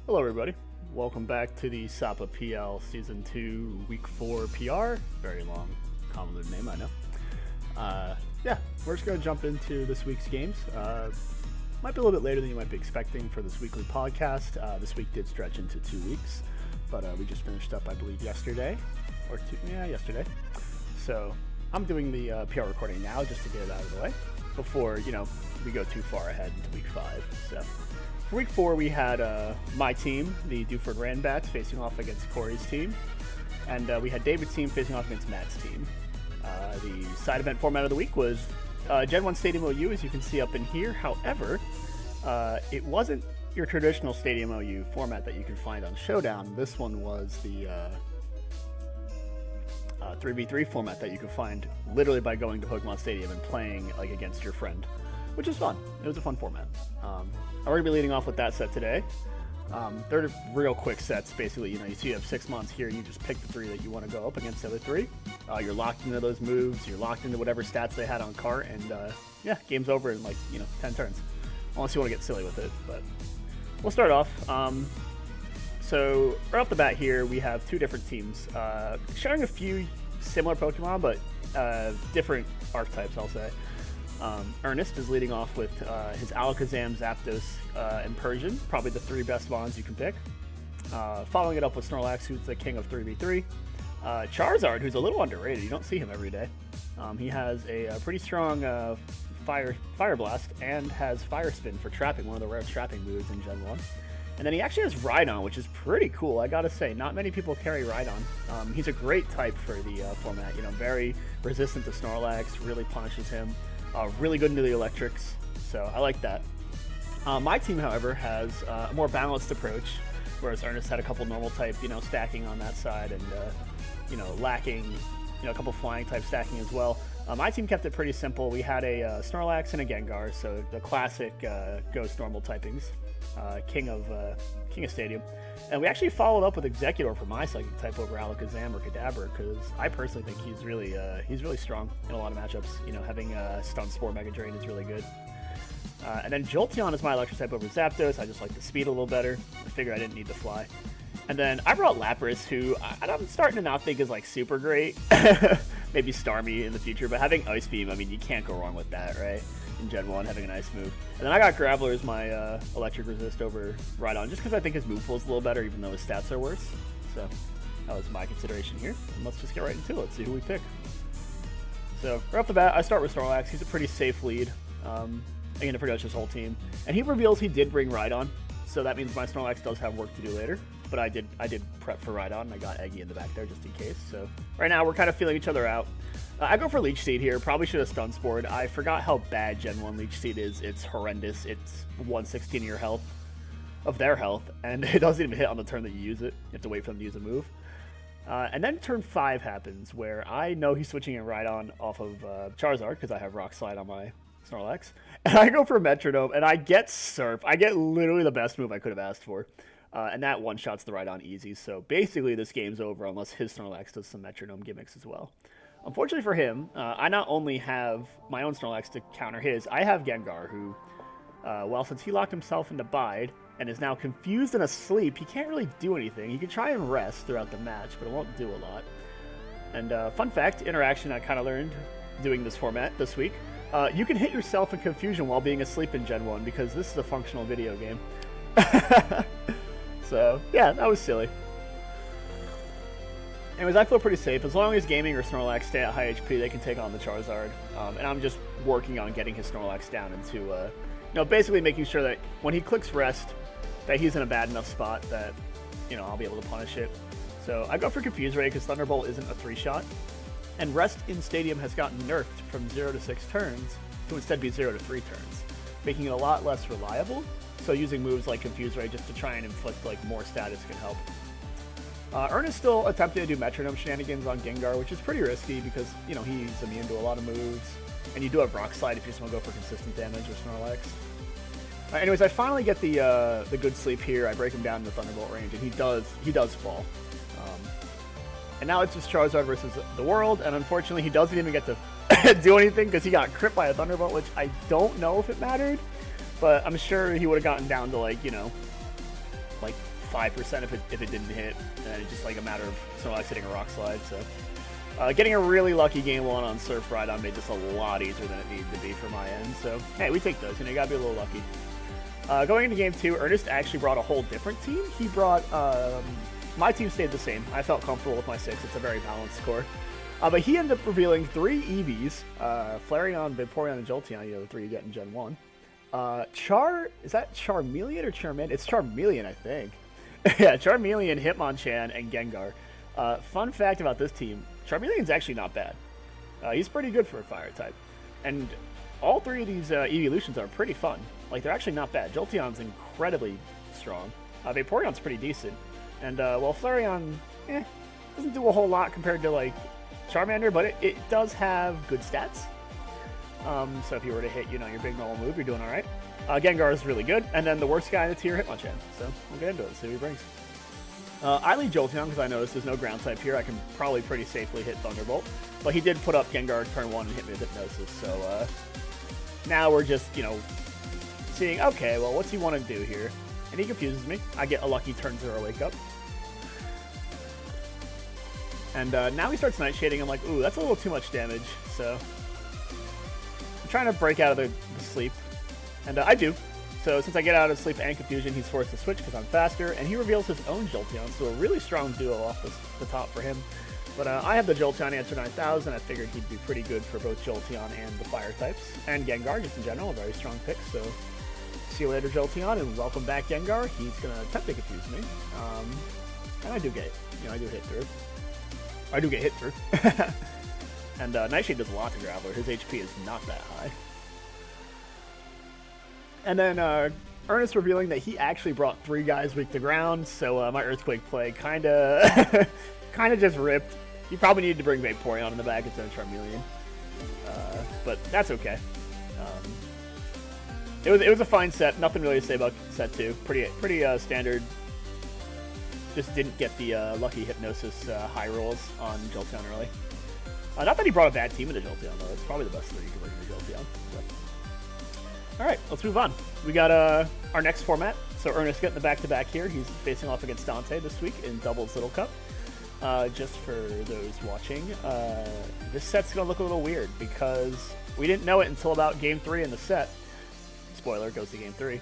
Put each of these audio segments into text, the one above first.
Hello everybody, welcome back to the SAPAPL Season 2 Week 4 PR. Very long, convoluted name, I know. Yeah, we're just going to jump into this week's games. Might be a little bit later than you might be expecting for this weekly podcast. This week did stretch into 2 weeks, but we just finished up, I believe, yesterday. Yesterday. So I'm doing the PR recording now just to get it out of the way before, we go too far ahead into Week 5. So for Week 4, we had my team, the Duford Ranbats, facing off against Corey's team. And we had David's team facing off against Matt's team. The side event format of the week was Gen 1 Stadium OU, as you can see up in here. However, it wasn't your traditional Stadium OU format that you can find on Showdown. This one was the 3v3 format that you could find literally by going to Pokemon Stadium and playing like against your friend, which is fun. It was a fun format. I'm going to be leading off with that set today. They're real quick sets, basically. You see you have 6 months here, and you just pick the 3 that you want to go up against the other 3. You're locked into those moves, you're locked into whatever stats they had on cart, and yeah, game's over in 10 turns. Unless you want to get silly with it, but we'll start off. So right off the bat here, we have 2 different teams sharing a few similar Pokemon, but different archetypes, I'll say. Ernest is leading off with his Alakazam, Zapdos, and Persian, probably the 3 best bonds you can pick. Following it up with Snorlax, who's the king of 3v3. Charizard, who's a little underrated. You don't see him every day. He has a pretty strong Fire Blast and has Fire Spin for trapping, one of the rare trapping moves in Gen 1. And then he actually has Rhydon, which is pretty cool, I gotta say. Not many people carry Rhydon. He's a great type for the format. Very resistant to Snorlax, really punishes him. Really good into the electrics, so I like that. My team, however, has a more balanced approach, whereas Ernest had a couple normal type, stacking on that side, and lacking, a couple flying type stacking as well. My team kept it pretty simple. We had a Snorlax and a Gengar, so the classic Ghost normal typings, king of Stadium. And we actually followed up with Executor for my psychic type over Alakazam or Kadabra, because I personally think he's really strong in a lot of matchups. Having Stun Spore Mega Drain is really good. And then Jolteon is my electric type over Zapdos. I just like the speed a little better. I figured I didn't need to fly. And then I brought Lapras, who I'm starting to not think is super great. Maybe Starmie in the future, but having Ice Beam, you can't go wrong with that, right? In Gen 1, having a nice move. And then I got Graveler as my electric resist over Rhydon, just because I think his move pool is a little better, even though his stats are worse. So that was my consideration here. And let's just get right into it. Let's see who we pick. So right off the bat, I start with Snorlax. He's a pretty safe lead. Again, to pretty much his whole team. And he reveals he did bring Rhydon, so that means my Snorlax does have work to do later. But I did prep for Rhydon, and I got Eggy in the back there just in case. So right now, we're kind of feeling each other out. I go for Leech Seed here. Probably should have Stun Spored. I forgot how bad Gen 1 Leech Seed is. It's horrendous. It's 1/16 of your health, of their health, and it doesn't even hit on the turn that you use it. You have to wait for them to use a move. And then turn 5 happens, where I know he's switching in Rhydon off of Charizard, because I have Rock Slide on my Snorlax. And I go for Metronome, and I get Surf. I get literally the best move I could have asked for. And that one-shots the Rhydon easy. So basically, this game's over unless his Snorlax does some Metronome gimmicks as well. Unfortunately for him, I not only have my own Snorlax to counter his, I have Gengar, who, since he locked himself into Bide and is now confused and asleep, he can't really do anything. He can try and rest throughout the match, but it won't do a lot. And fun fact, interaction I kind of learned doing this format this week, you can hit yourself in confusion while being asleep in Gen 1, because this is a functional video game. So, yeah, that was silly. Anyways, I feel pretty safe. As long as Gaming or Snorlax stay at high HP, they can take on the Charizard. And I'm just working on getting his Snorlax down into, basically making sure that when he clicks Rest, that he's in a bad enough spot that, I'll be able to punish it. So I go for Confuse Ray because Thunderbolt isn't a 3-shot. And Rest in Stadium has gotten nerfed from 0 to 6 turns to instead be 0 to 3 turns, making it a lot less reliable. So using moves like Confuse Ray just to try and inflict more status can help. Ernest still attempted to do Metronome shenanigans on Gengar, which is pretty risky because, he's immune to a lot of moves. And you do have Rock Slide if you just want to go for consistent damage with Snorlax. Anyways, I finally get the good sleep here. I break him down in the Thunderbolt range, and he does fall. And now it's just Charizard versus the world, and unfortunately he doesn't even get to do anything because he got crit by a Thunderbolt, which I don't know if it mattered. But I'm sure he would have gotten down to 5% if it didn't hit, and it's just like a matter of Snorlax hitting a rock slide. So getting a really lucky game 1 on Surf Rhydon made this a lot easier than it needed to be for my end. So hey, we take those. You gotta be a little lucky. Going into game 2, Ernest actually brought a whole different team. He brought my team stayed the same. I felt comfortable with my 6. It's a very balanced score. But he ended up revealing 3 EVs, Flareon, Vaporeon, and Jolteon, the 3 you get in Gen 1. Is that Charmeleon or Charmander? It's Charmeleon, I think. Yeah, Charmeleon, Hitmonchan, and Gengar. Fun fact about this team, Charmeleon's actually not bad. He's pretty good for a fire type. And all 3 of these evolutions are pretty fun. Like, they're actually not bad. Jolteon's incredibly strong. Vaporeon's pretty decent. And, well, Flareon, doesn't do a whole lot compared to, like, Charmander, but it does have good stats. So if you were to hit, your big normal move, you're doing all right. Gengar is really good. And then the worst guy in the tier, Hitmonchan. So we'll get into it, see what he brings. I lead Jolteon because I noticed there's no ground type here. I can probably pretty safely hit Thunderbolt. But he did put up Gengar turn 1 and hit me with Hypnosis. So now we're just, seeing, okay, well, what's he want to do here? And he confuses me. I get a lucky turn 0 wake up. And now he starts Nightshading. I'm like, ooh, that's a little too much damage. So I'm trying to break out of the sleep. And I do. So since I get out of sleep and confusion, he's forced to switch because I'm faster. And he reveals his own Jolteon. So a really strong duo off the top for him. But I have the Jolteon Answer 9000. I figured he'd be pretty good for both Jolteon and the fire types. And Gengar, just in general, a very strong pick. So see you later, Jolteon, and welcome back, Gengar. He's going to attempt to confuse me. And I do get it. I do hit through. I do get hit through. And Nightshade does a lot to Graveler. His HP is not that high. And then Ernest revealing that he actually brought 3 guys weak to ground, so my Earthquake play kind of just ripped. You probably needed to bring Vaporeon in the back instead of Charmeleon. But that's okay. It was a fine set. Nothing really to say about set 2. Pretty standard. Just didn't get the lucky Hypnosis high rolls on Jolteon early. Not that he brought a bad team into Jolteon, though. It's probably the best that you can bring into Jolteon. But. Alright, let's move on. We got our next format. So Ernest getting the back-to-back here. He's facing off against Dante this week in Doubles Little Cup. Just for those watching, this set's going to look a little weird because we didn't know it until about Game 3 in the set. Spoiler, goes to Game 3.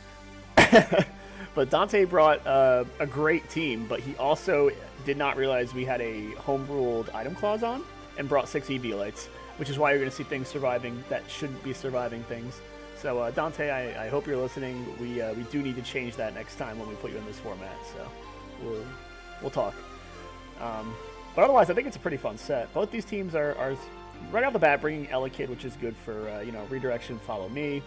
But Dante brought a great team, but he also did not realize we had a home-ruled item clause on and brought 6 Eviolites, which is why you're going to see things surviving that shouldn't be surviving things. So, Dante, I hope you're listening. We do need to change that next time when we put you in this format, so we'll talk. But otherwise, I think it's a pretty fun set. Both these teams are right off the bat bringing Elekid, which is good for, redirection, follow me.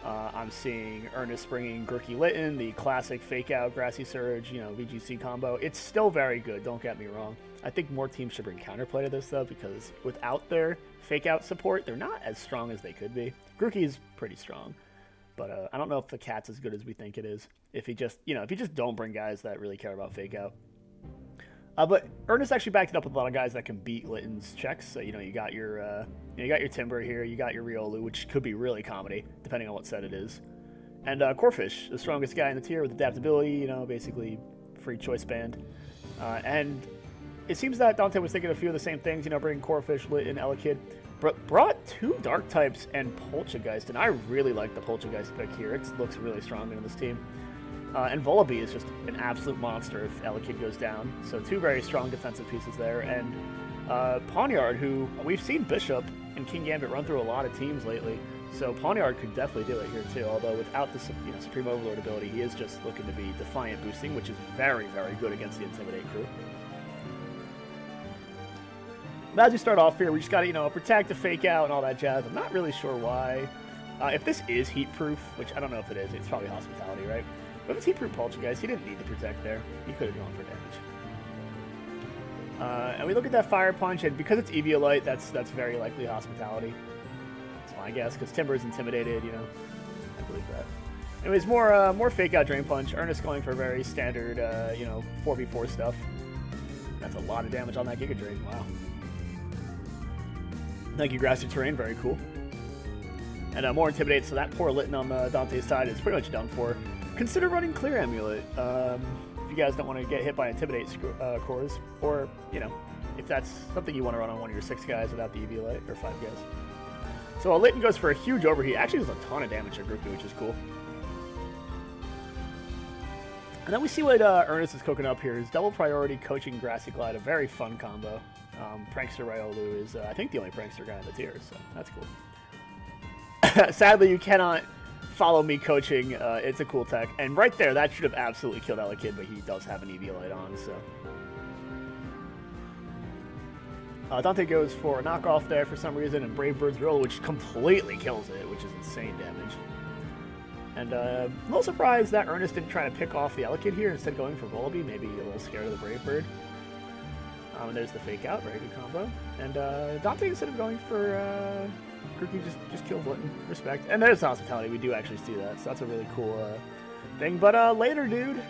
I'm seeing Ernest bringing Grookey Litten, the classic fake-out Grassy Surge, VGC combo. It's still very good, don't get me wrong. I think more teams should bring counterplay to this, though, because without their fake-out support, they're not as strong as they could be. Grookey's pretty strong, but I don't know if the cat's as good as we think it is. If you just don't bring guys that really care about fake-out. But Ernest actually backed it up with a lot of guys that can beat Litten's checks. So, you got your Timber here, you got your Riolu, which could be really comedy, depending on what set it is. And Corphish, the strongest guy in the tier with adaptability, basically free choice band. And it seems that Dante was thinking a few of the same things, bringing Corphish, Litten, Elekid. Brought 2 Dark types and Poltergeist, and I really like the Poltergeist pick here. It looks really strong in this team. And Volibee is just an absolute monster if Elekid goes down. So 2 very strong defensive pieces there. And Pawniard, who we've seen Bishop and King Gambit run through a lot of teams lately. So Pawniard could definitely do it here too. Although without the Supreme Overlord ability, he is just looking to be Defiant boosting, which is very, very good against the Intimidate crew. But as we start off here, we just got to, protect the fake out and all that jazz. I'm not really sure why. If this is heat proof, which I don't know if it is, it's probably hospitality, right? But if it's heat proof Poltergeist, he didn't need to protect there. He could have gone for damage. And we look at that Fire Punch, and because it's Eviolite, that's very likely hospitality. That's my guess, because Timber's intimidated, I believe that. Anyways, more fake out Drain Punch. Ernest going for very standard, 4v4 stuff. That's a lot of damage on that Giga Drain. Wow. Thank you, Grassy Terrain. Very cool. And more Intimidate, so that poor Litten on Dante's side is pretty much done for. consider running Clear Amulet. If you guys don't want to get hit by Intimidate cores, or, you know, if that's something you want to run on one of your 6 guys without the EV Light, or 5 guys. So Litten goes for a huge overheat. Actually does a ton of damage to Grookey, which is cool. And then we see what Ernest is cooking up here. Is double priority coaching Grassy Glide, a very fun combo. Prankster Ryolu is, I think, the only Prankster guy in the tier, so that's cool. Sadly, you cannot follow me coaching. It's a cool tech. And right there, that should have absolutely killed Elekid, but he does have an EV Light on, so. Dante goes for a knockoff there for some reason, and Brave Bird's roll, which completely kills it, which is insane damage. And a little surprised that Ernest didn't try to pick off the Elekid here, instead going for Volibee, maybe a little scared of the Brave Bird. And there's the fake out, very good combo. And Dante, instead of going for Grookey, just kills Litten, respect. And there's hospitality, we do actually see that, so that's a really cool thing. But later, dude.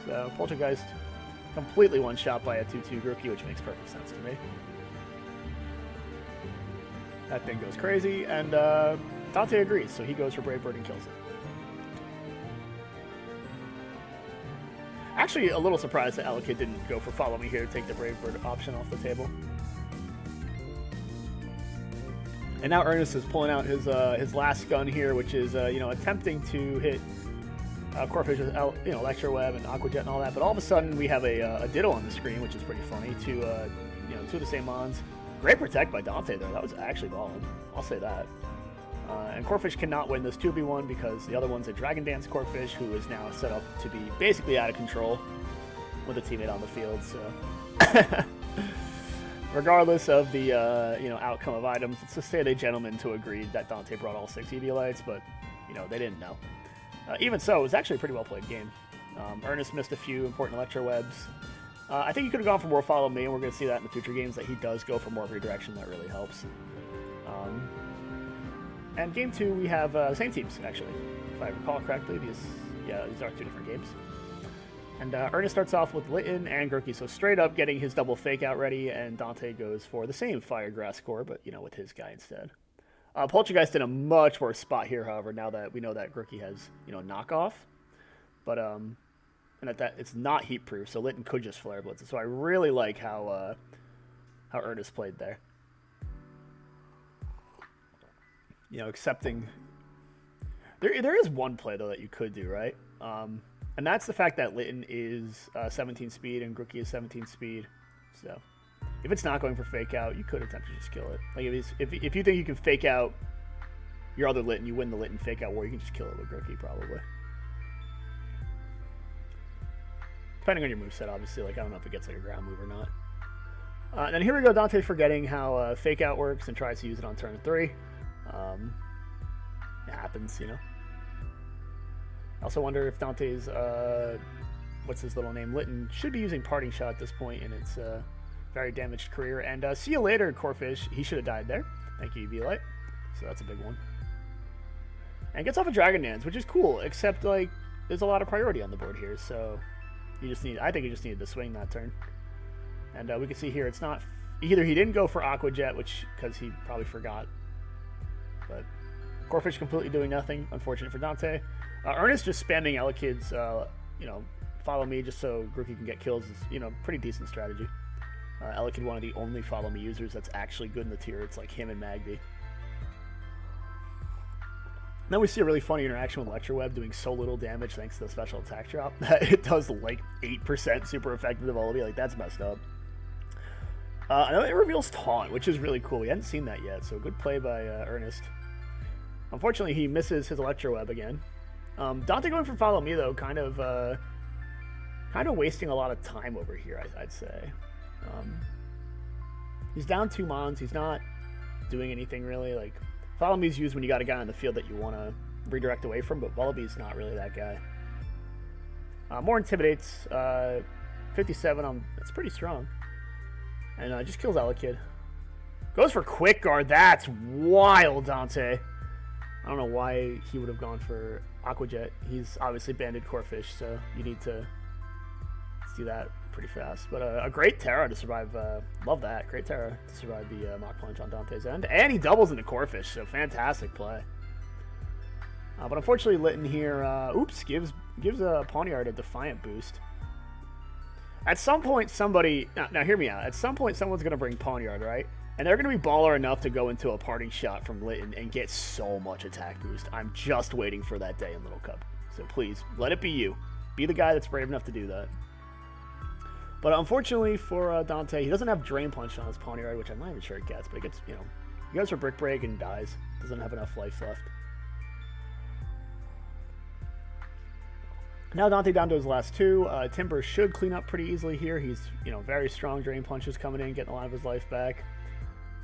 So Poltergeist completely one-shot by a 2-2 Grookey, which makes perfect sense to me. That thing goes crazy, and Dante agrees, so he goes for Brave Bird and kills it. Actually, a little surprised that Elekid didn't go for Follow Me here to take the Brave Bird option off the table. And now Ernest is pulling out his last gun here, which is you know, attempting to hit Corphish with Electro Web and Aqua Jet and all that. But all of a sudden we have a Ditto on the screen, which is pretty funny. You know, 2 of the same mons. Great protect by Dante though. That was actually solid. I'll say that. And Corphish cannot win this 2v1 because the other one's a Dragon Dance Corphish, who is now set up to be basically out of control with a teammate on the field. So, regardless of the you know, outcome of items, let's just say they gentlemen to agree that Dante brought all 6 EV lights, but you know, they didn't know. Even so, it was actually a pretty well played game. Ernest missed a few important Electro Webs. I think he could have gone for more Follow Me, and we're going to see that in the future games, that he does go for more redirection. That really helps. And game 2, we have the same teams, actually. If I recall correctly, these are 2 different games. And Ernest starts off with Litten and Grookey, so straight up getting his double fake out ready, and Dante goes for the same Fire Grass core, but, you know, with his guy instead. Poltergeist in a much worse spot here, however, now that we know that Grookey has, you know, knockoff. But, and that it's not heat proof, so Litten could just Flare Blitz it. So I really like how Ernest played there. You know, accepting. There is one play though that you could do, right? And that's the fact that Litten is 17 speed and Grookey is 17 speed. So if it's not going for fake out, you could attempt to just kill it. Like if you think you can fake out your other Litten, you win the Litten fake out war, you can just kill it with Grookey probably. Depending on your moveset, obviously. Like, I don't know if it gets like a ground move or not. And then here we go, Dante forgetting how fake out works and tries to use it on turn 3. It happens, you know. I also wonder if Dante's, what's his little name, Litten, should be using Parting Shot at this point in its very damaged career. And see you later, Corphish. He should have died there. Thank you, EV Light. So that's a big one. And gets off a Dragon Dance, which is cool, except, like, there's a lot of priority on the board here, so I think he just needed to swing that turn. And we can see here, it's not, either he didn't go for Aqua Jet, which, because he probably forgot. But Corphish completely doing nothing, unfortunate for Dante. Ernest just spamming Elekid's, you know, Follow Me just so Grookey can get kills is, you know, pretty decent strategy. Elekid, one of the only Follow Me users that's actually good in the tier. It's like him and Magby. Then we see a really funny interaction with Electro Web doing so little damage thanks to the special attack drop that it does like 8% super effective to Volibee. Like, that's messed up. And then it reveals Taunt, which is really cool. We hadn't seen that yet, so good play by Ernest. Unfortunately, he misses his Electro Web again. Dante going for Follow Me, though, kind of wasting a lot of time over here, I'd say. He's down 2 mons. He's not doing anything really. Like, Follow Me is used when you got a guy on the field that you want to redirect away from, but Volibee's not really that guy. More Intimidates. 57, that's pretty strong. And just kills Elekid. Goes for Quick Guard. That's wild, Dante. I don't know why he would have gone for Aqua Jet. He's obviously banded Corphish, so you need to do that pretty fast. But a great Terra to survive. Love that. Great Terra to survive the Mach Punch on Dante's end. And he doubles into Corphish, so fantastic play. But unfortunately, Litton here, gives a Pawniard a Defiant boost. At some point, somebody... Now, hear me out. At some point, someone's going to bring Pawniard, right? And they're going to be baller enough to go into a parting shot from Litton and get so much attack boost. I'm just waiting for that day in Little Cup. So please, let it be you. Be the guy that's brave enough to do that. But unfortunately for Dante, he doesn't have Drain Punch on his Pawniard, which I'm not even sure it gets. But it gets, he goes for Brick Break and dies. Doesn't have enough life left. Now Dante down to his last two. Timber should clean up pretty easily here. He's, very strong Drain Punches coming in, getting a lot of his life back.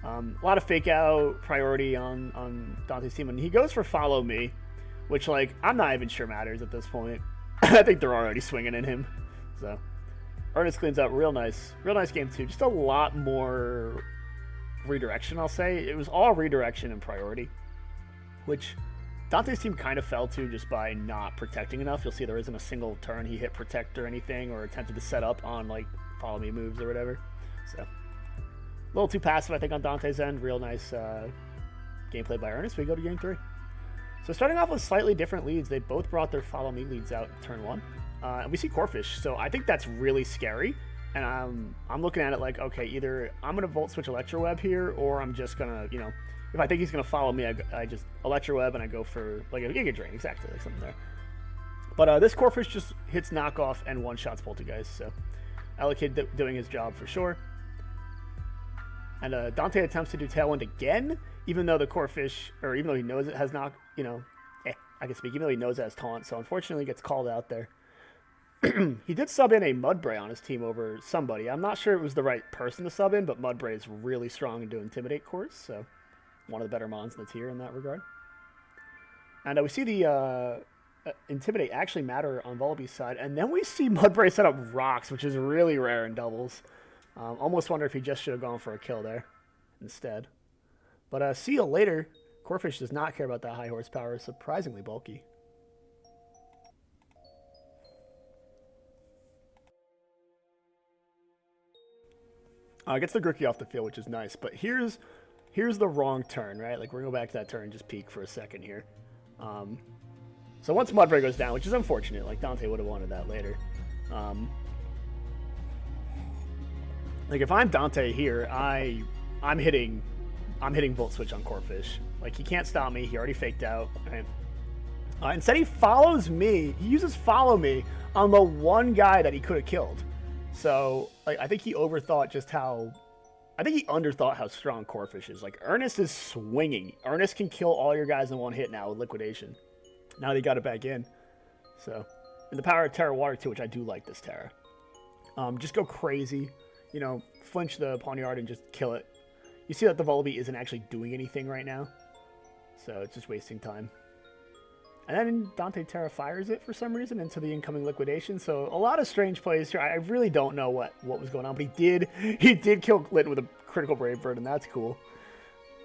A lot of fake out priority on Dante's team, and he goes for Follow Me, which, I'm not even sure matters at this point. I think they're already swinging in him. So, Ernest cleans up real nice game too. Just a lot more redirection, I'll say. It was all redirection and priority, which Dante's team kind of fell to just by not protecting enough. You'll see there isn't a single turn he hit protect or anything, or attempted to set up on, Follow Me moves or whatever. So, a little too passive, I think, on Dante's end. Real nice gameplay by Ernest. We go to game 3. So starting off with slightly different leads, they both brought their Follow Me leads out in turn 1. And we see Corphish, so I think that's really scary. And I'm looking at it like, okay, either I'm going to Volt Switch Electro Web here, or I'm just going to, if I think he's going to follow me, I just Electro Web and I go for, a Giga Drain, exactly, like something there. But this Corphish just hits Knockoff and one-shots Poltergeist, so Alakid doing his job for sure. And Dante attempts to do Tailwind again, even though the Corphish, or even though he knows it has not, I can speak, even though he knows it has Taunt, so unfortunately gets called out there. He did sub in a Mudbray on his team over somebody. I'm not sure it was the right person to sub in, but Mudbray is really strong into Intimidate cores, so one of the better mons in the tier in that regard. And we see the Intimidate actually matter on Volbe's side, and then we see Mudbray set up Rocks, which is really rare in doubles. Almost wonder if he just should have gone for a kill there instead. But see you later. Corphish does not care about that high horsepower. Surprisingly bulky. Gets the Grookey off the field, which is nice. But here's the wrong turn, right? We're going to go back to that turn and just peek for a second here. So once Mudbray goes down, which is unfortunate. Dante would have wanted that later. If I'm Dante here, I'm hitting Volt Switch on Corphish. He can't stop me. He already faked out. Right? Instead, he follows me. He uses Follow Me on the one guy that he could have killed. So, I think he overthought just how... I think he underthought how strong Corphish is. Ernest is swinging. Ernest can kill all your guys in one hit now with Liquidation. Now they got it back in. So, and the power of Terra Water, too, which I do like this Terra. Just go crazy. Flinch the Pawniard and just kill it. You see that the Volbeat isn't actually doing anything right now. So it's just wasting time. And then Dante Terra fires it for some reason into the incoming Liquidation. So a lot of strange plays here. I really don't know what was going on. But he did kill Litton with a critical Brave Bird, and that's cool.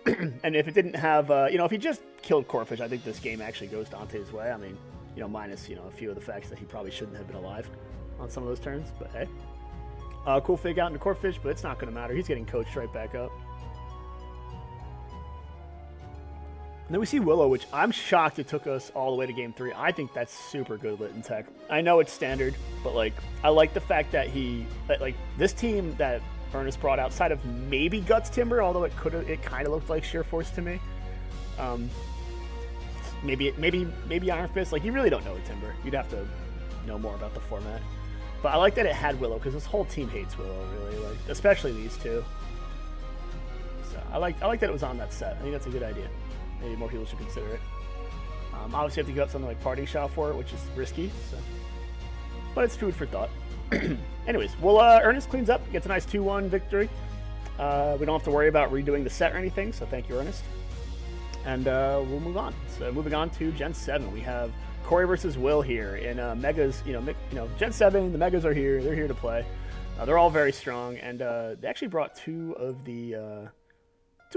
And if it didn't have, if he just killed Corphish, I think this game actually goes Dante's way. I mean, minus, a few of the facts that he probably shouldn't have been alive on some of those turns. But hey. Cool fake out into Corphish, but it's not going to matter. He's getting coached right back up. And then we see Willow, which I'm shocked it took us all the way to game 3. I think that's super good Litton tech. I know it's standard, but I like the fact that this team that Ernest brought outside of maybe Guts Timber, although it kind of looked like Sheer Force to me. Maybe Iron Fist. You really don't know a Timber. You'd have to know more about the format. But I like that it had Willow, because this whole team hates Willow, really, especially these two. So I like that it was on that set. I think that's a good idea. Maybe more people should consider it. Obviously, you have to give up something like Parting Shot for it, which is risky. So, but it's food for thought. Anyways, Ernest cleans up, gets a nice 2-1 victory. We don't have to worry about redoing the set or anything, so thank you, Ernest. And we'll move on. So moving on to Gen 7, we have Corey versus Will here in Megas. Gen 7, the Megas are here. They're here to play. They're all very strong, and they actually brought two of the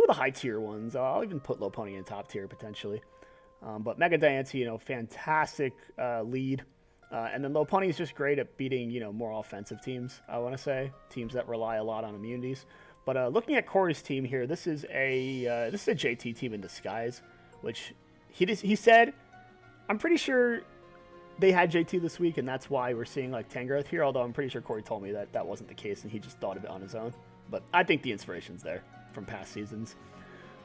high tier ones. I'll even put Low Pony in top tier potentially. But Mega Diancie, fantastic lead. And then Low Pony is just great at beating, more offensive teams, I want to say. Teams that rely a lot on immunities. But looking at Corey's team here, this is a JT team in disguise, which he said I'm pretty sure they had JT this week, and that's why we're seeing like Tangrowth here. Although I'm pretty sure Corey told me that that wasn't the case, and he just thought of it on his own. But I think the inspiration's there from past seasons.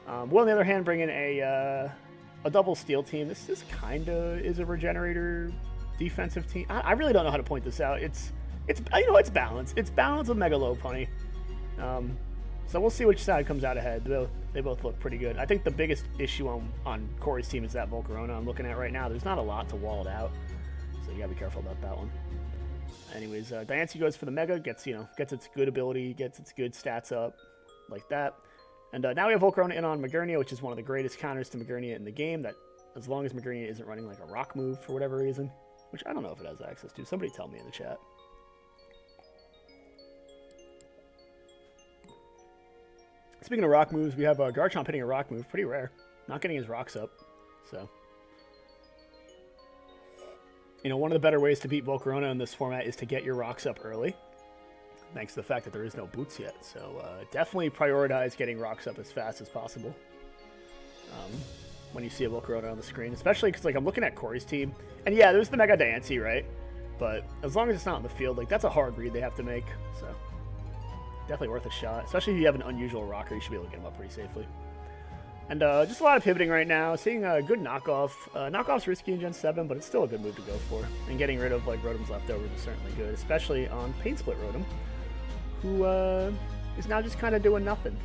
Will, on the other hand, bring in a double steal team. This kind of is a regenerator defensive team. I really don't know how to point this out. It's balanced. It's balanced with Mega Lopunny. So we'll see which side comes out ahead. They both look pretty good. I think the biggest issue on Corey's team is that Volcarona I'm looking at right now. There's not a lot to wall it out, so you gotta be careful about that one. Anyways, Diancie goes for the Mega, gets its good ability, gets its good stats up, like that. And now we have Volcarona in on Magernia, which is one of the greatest counters to Magernia in the game. That as long as Magernia isn't running like a rock move for whatever reason, which I don't know if it has access to. Somebody tell me in the chat. Speaking of rock moves, we have Garchomp hitting a rock move. Pretty rare. Not getting his rocks up. So, one of the better ways to beat Volcarona in this format is to get your rocks up early. Thanks to the fact that there is no boots yet. So, definitely prioritize getting rocks up as fast as possible. When you see a Volcarona on the screen. Especially because, I'm looking at Corey's team. And yeah, there's the Mega Diancie, right? But as long as it's not in the field, that's a hard read they have to make. So, definitely worth a shot. Especially if you have an unusual rocker, you should be able to get him up pretty safely. And just a lot of pivoting right now. Seeing a good knockoff. Knockoff's risky in Gen 7, but it's still a good move to go for. And getting rid of Rotom's leftovers is certainly good. Especially on Pain Split Rotom, who is now just kind of doing nothing.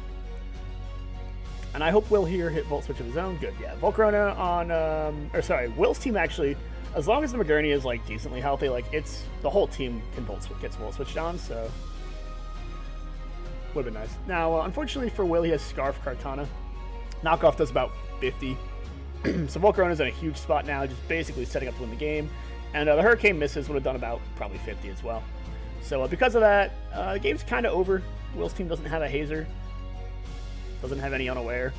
And I hope Will here hit Volt Switch of his own. Good, yeah. Volcarona on, Will's team actually, as long as the Magernia is decently healthy, it's the whole team gets Volt Switched on, so would have been nice. Now, unfortunately for Will, he has Scarf Kartana. Knockoff does about 50. So Volcarona's in a huge spot now, just basically setting up to win the game. And the Hurricane misses would have done about probably 50 as well. So because of that, the game's kind of over. Will's team doesn't have a Hazer. Doesn't have any Unaware.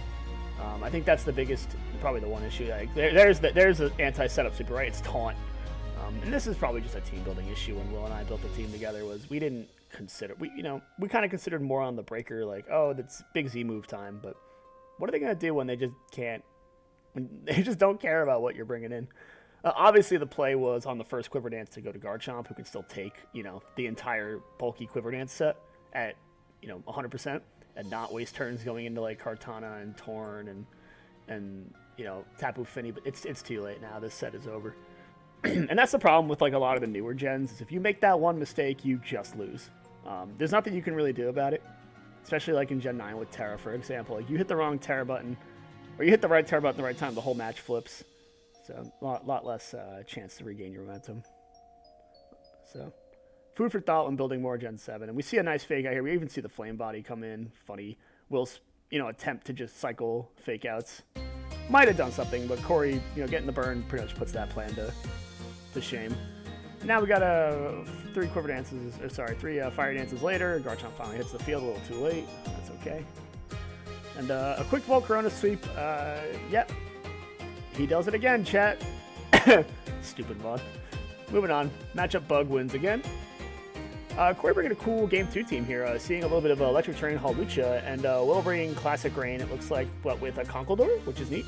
I think that's the biggest, probably the one issue. There's the anti-setup super, right? It's Taunt. And this is probably just a team building issue when Will and I built the team together, was we didn't consider, we kind of considered more on the breaker, that's big Z move time, but what are they going to do when they just can't, when they just don't care about what you're bringing in? Obviously, the play was on the first Quiver Dance to go to Garchomp, who can still take, the entire bulky Quiver Dance set at, 100%, and not waste turns going into, Kartana and Torn and Tapu Fini, but it's too late now. This set is over. And that's the problem with, a lot of the newer gens, is if you make that one mistake, you just lose. There's nothing you can really do about it, especially, in Gen 9 with Terra, for example. You hit the wrong Terra button, or you hit the right Terra button at the right time, the whole match flips. So, a lot less chance to regain your momentum. So, food for thought when building more Gen 7. And we see a nice fake out here. We even see the Flame Body come in. Funny. Will's, attempt to just cycle fake outs. Might have done something, but Corey, getting the burn pretty much puts that plan to shame. Now we got three Fire Dances later. Garchomp finally hits the field a little too late. That's okay. And a quick Volcarona sweep. Yep. He does it again, chat. Stupid VOD. Moving on. Matchup Bug wins again. Corey bringing a cool Game 2 team here. Seeing a little bit of Electric Terrain Hawlucha, and Will bringing Classic Rain, it looks like, but with a Conkeldurr, which is neat.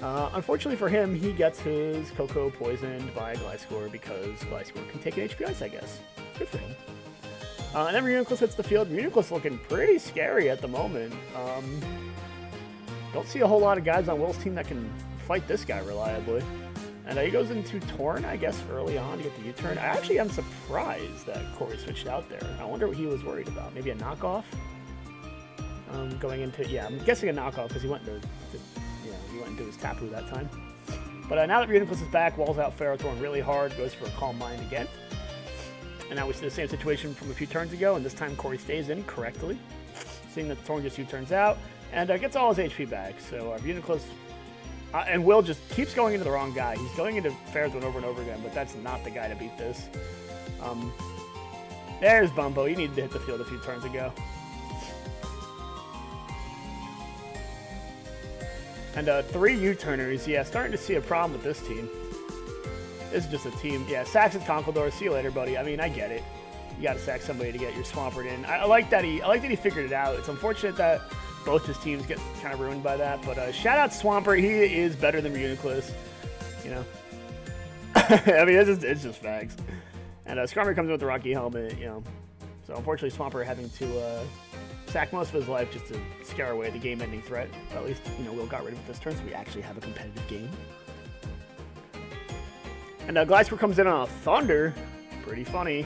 Unfortunately for him, he gets his Coco poisoned by Gliscor because Gliscor can take an HP Ice, I guess. Good for him. And then Reuniclus hits the field. Reuniclus looking pretty scary at the moment. Don't see a whole lot of guys on Will's team that can fight this guy reliably. And he goes into Torn, I guess, early on to get the U-turn. I actually am surprised that Corey switched out there. I wonder what he was worried about. Maybe a knockoff? Going into, yeah, I'm guessing a knockoff because he went into his Tapu that time. But now that Reuniclus is back, walls out Ferrothorn really hard, goes for a Calm Mind again. And now we see the same situation from a few turns ago, and this time Corey stays in correctly. Seeing that Thorn just U-turns out, and gets all his HP back. So Reuniclus, and Will just keeps going into the wrong guy. He's going into Ferrothorn over and over again, but that's not the guy to beat this. There's Bumbo. He needed to hit the field a few turns ago. And 3 U-turners. Yeah, starting to see a problem with this team. This is just a team. Yeah, sacks and Conkeldurr. See you later, buddy. I mean, I get it. You got to sack somebody to get your Swampert in. I like that he figured it out. It's unfortunate that both his teams get kind of ruined by that. But shout out Swampert. He is better than Reuniclus. you know. I mean, it's just facts. And Skarmory comes in with the Rocky Helmet, you know. So unfortunately, Swampert having to sack most of his life just to scare away the game-ending threat. But at least, you know, Will got rid of it this turn, so we actually have a competitive game. And Gliscor comes in on a Thunder. Pretty funny.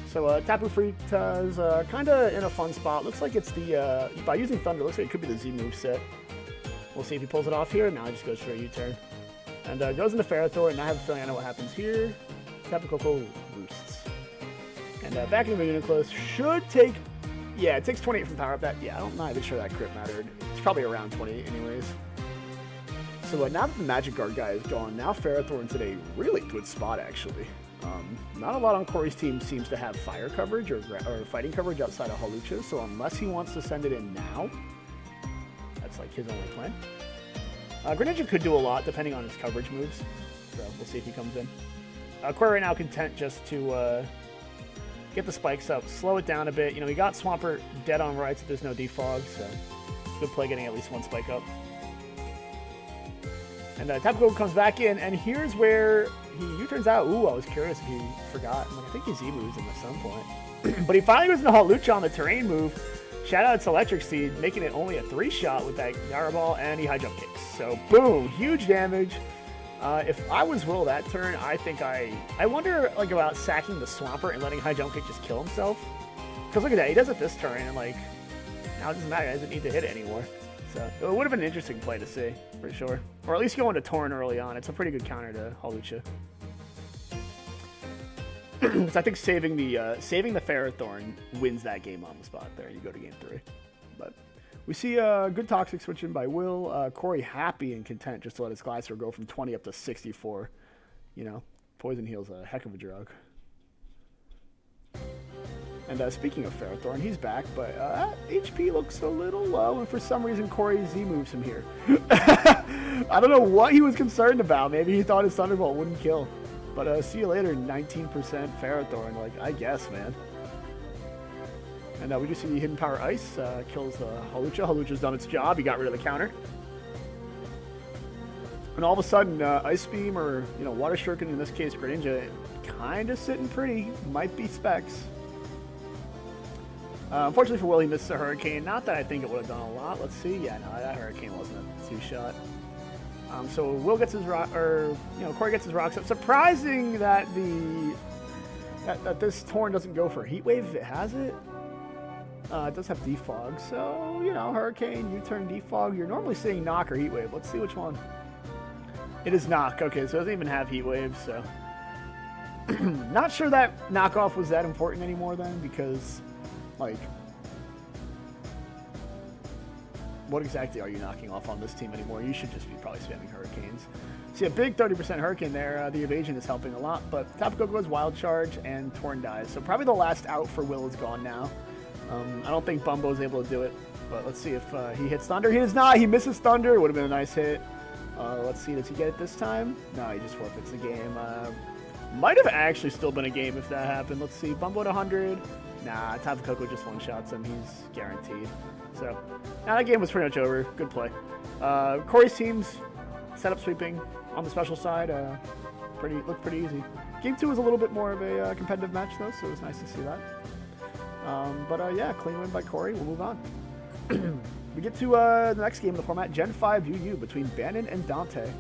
So Tapu Frita's kind of in a fun spot. Looks like it's the, by using Thunder, looks like it could be the Z move set. We'll see if he pulls it off here. Now he just goes for a U-turn. And goes into Ferrothor, and I have a feeling I know what happens here. Tapu Koko boosts. And back into Uniclose should take, yeah, it takes 28 from power up. That, yeah, I'm not even sure that crit mattered. It's probably around 28 anyways. So now that the Magic Guard guy is gone, now Ferrothorn's in a really good spot, actually. Not a lot on Corey's team seems to have fire coverage or fighting coverage outside of Hawlucha, so unless he wants to send it in now, that's like his only plan. Greninja could do a lot depending on his coverage moves, so we'll see if he comes in. Corey right now content just to get the spikes up, slow it down a bit. You know, he got Swampert dead on right, so there's no defog, so good play getting at least one spike up. And Tapu Koko comes back in, and here's where he U-turns out. Ooh, I was curious if he forgot. I'm like, I think his Z-moves in at some point. But he finally goes into Hawlucha on the terrain move. Shout out to Electric Seed, making it only a 3-shot with that Gyro Ball, and he high jump kicks. So, boom, huge damage. If I was Will that turn, I think I wonder, like, about sacking the Swampert and letting high jump kick just kill himself. Because look at that, he does it this turn, and, like, now it doesn't matter, he doesn't need to hit it anymore. So it would have been an interesting play to see, for sure. Or at least go into Torn early on. It's a pretty good counter to Hawlucha. So I think saving the Ferrothorn wins that game on the spot there. You go to game 3. But we see a good Toxic switch in by Will. Corey happy and content just to let his Gliscor go from 20 up to 64. You know, Poison Heal's a heck of a drug. And speaking of Ferrothorn, he's back, but HP looks a little low, and for some reason Corey Z moves him here. I don't know what he was concerned about. Maybe he thought his Thunderbolt wouldn't kill. But see you later, 19% Ferrothorn. Like, I guess, man. And we just see the Hidden Power Ice kills Hawlucha. Hawlucha's done its job. He got rid of the counter. And all of a sudden, Ice Beam or, you know, Water Shuriken, in this case Greninja, kind of sitting pretty. Might be specs. Unfortunately for Will, he missed the Hurricane. Not that I think it would have done a lot. Let's see. Yeah, no, that Hurricane wasn't a 2-shot. So Will gets his rock, or you know, Corey gets his rocks up. Surprising that that this Torn doesn't go for Heat Wave if it has it. It does have Defog, so you know, Hurricane, U-turn, Defog. You're normally seeing Knock or Heat Wave. Let's see which one. It is Knock. Okay, so it doesn't even have Heat Wave. So not sure that knockoff was that important anymore then, because like, what exactly are you knocking off on this team anymore? You should just be probably spamming Hurricanes. See a big 30% Hurricane there. The evasion is helping a lot, but Tapu Koko goes Wild Charge and Torn dies. So probably the last out for Will is gone now. I don't think Bumbo's able to do it, but let's see if he hits Thunder. He does not. He misses Thunder. It would have been a nice hit. Let's see. Does he get it this time? No, he just forfeits the game. Might have actually still been a game if that happened. Let's see. Bumbo at 100. Nah, Tapu Koko just one-shots him. He's guaranteed. So, now that game was pretty much over. Good play. Corey's team's setup sweeping on the special side. Looked pretty easy. Game 2 was a little bit more of a competitive match, though, so it was nice to see that. Yeah, clean win by Corey. We'll move on. We get to the next game of the format, Gen 5 UU between Bannon and Dante.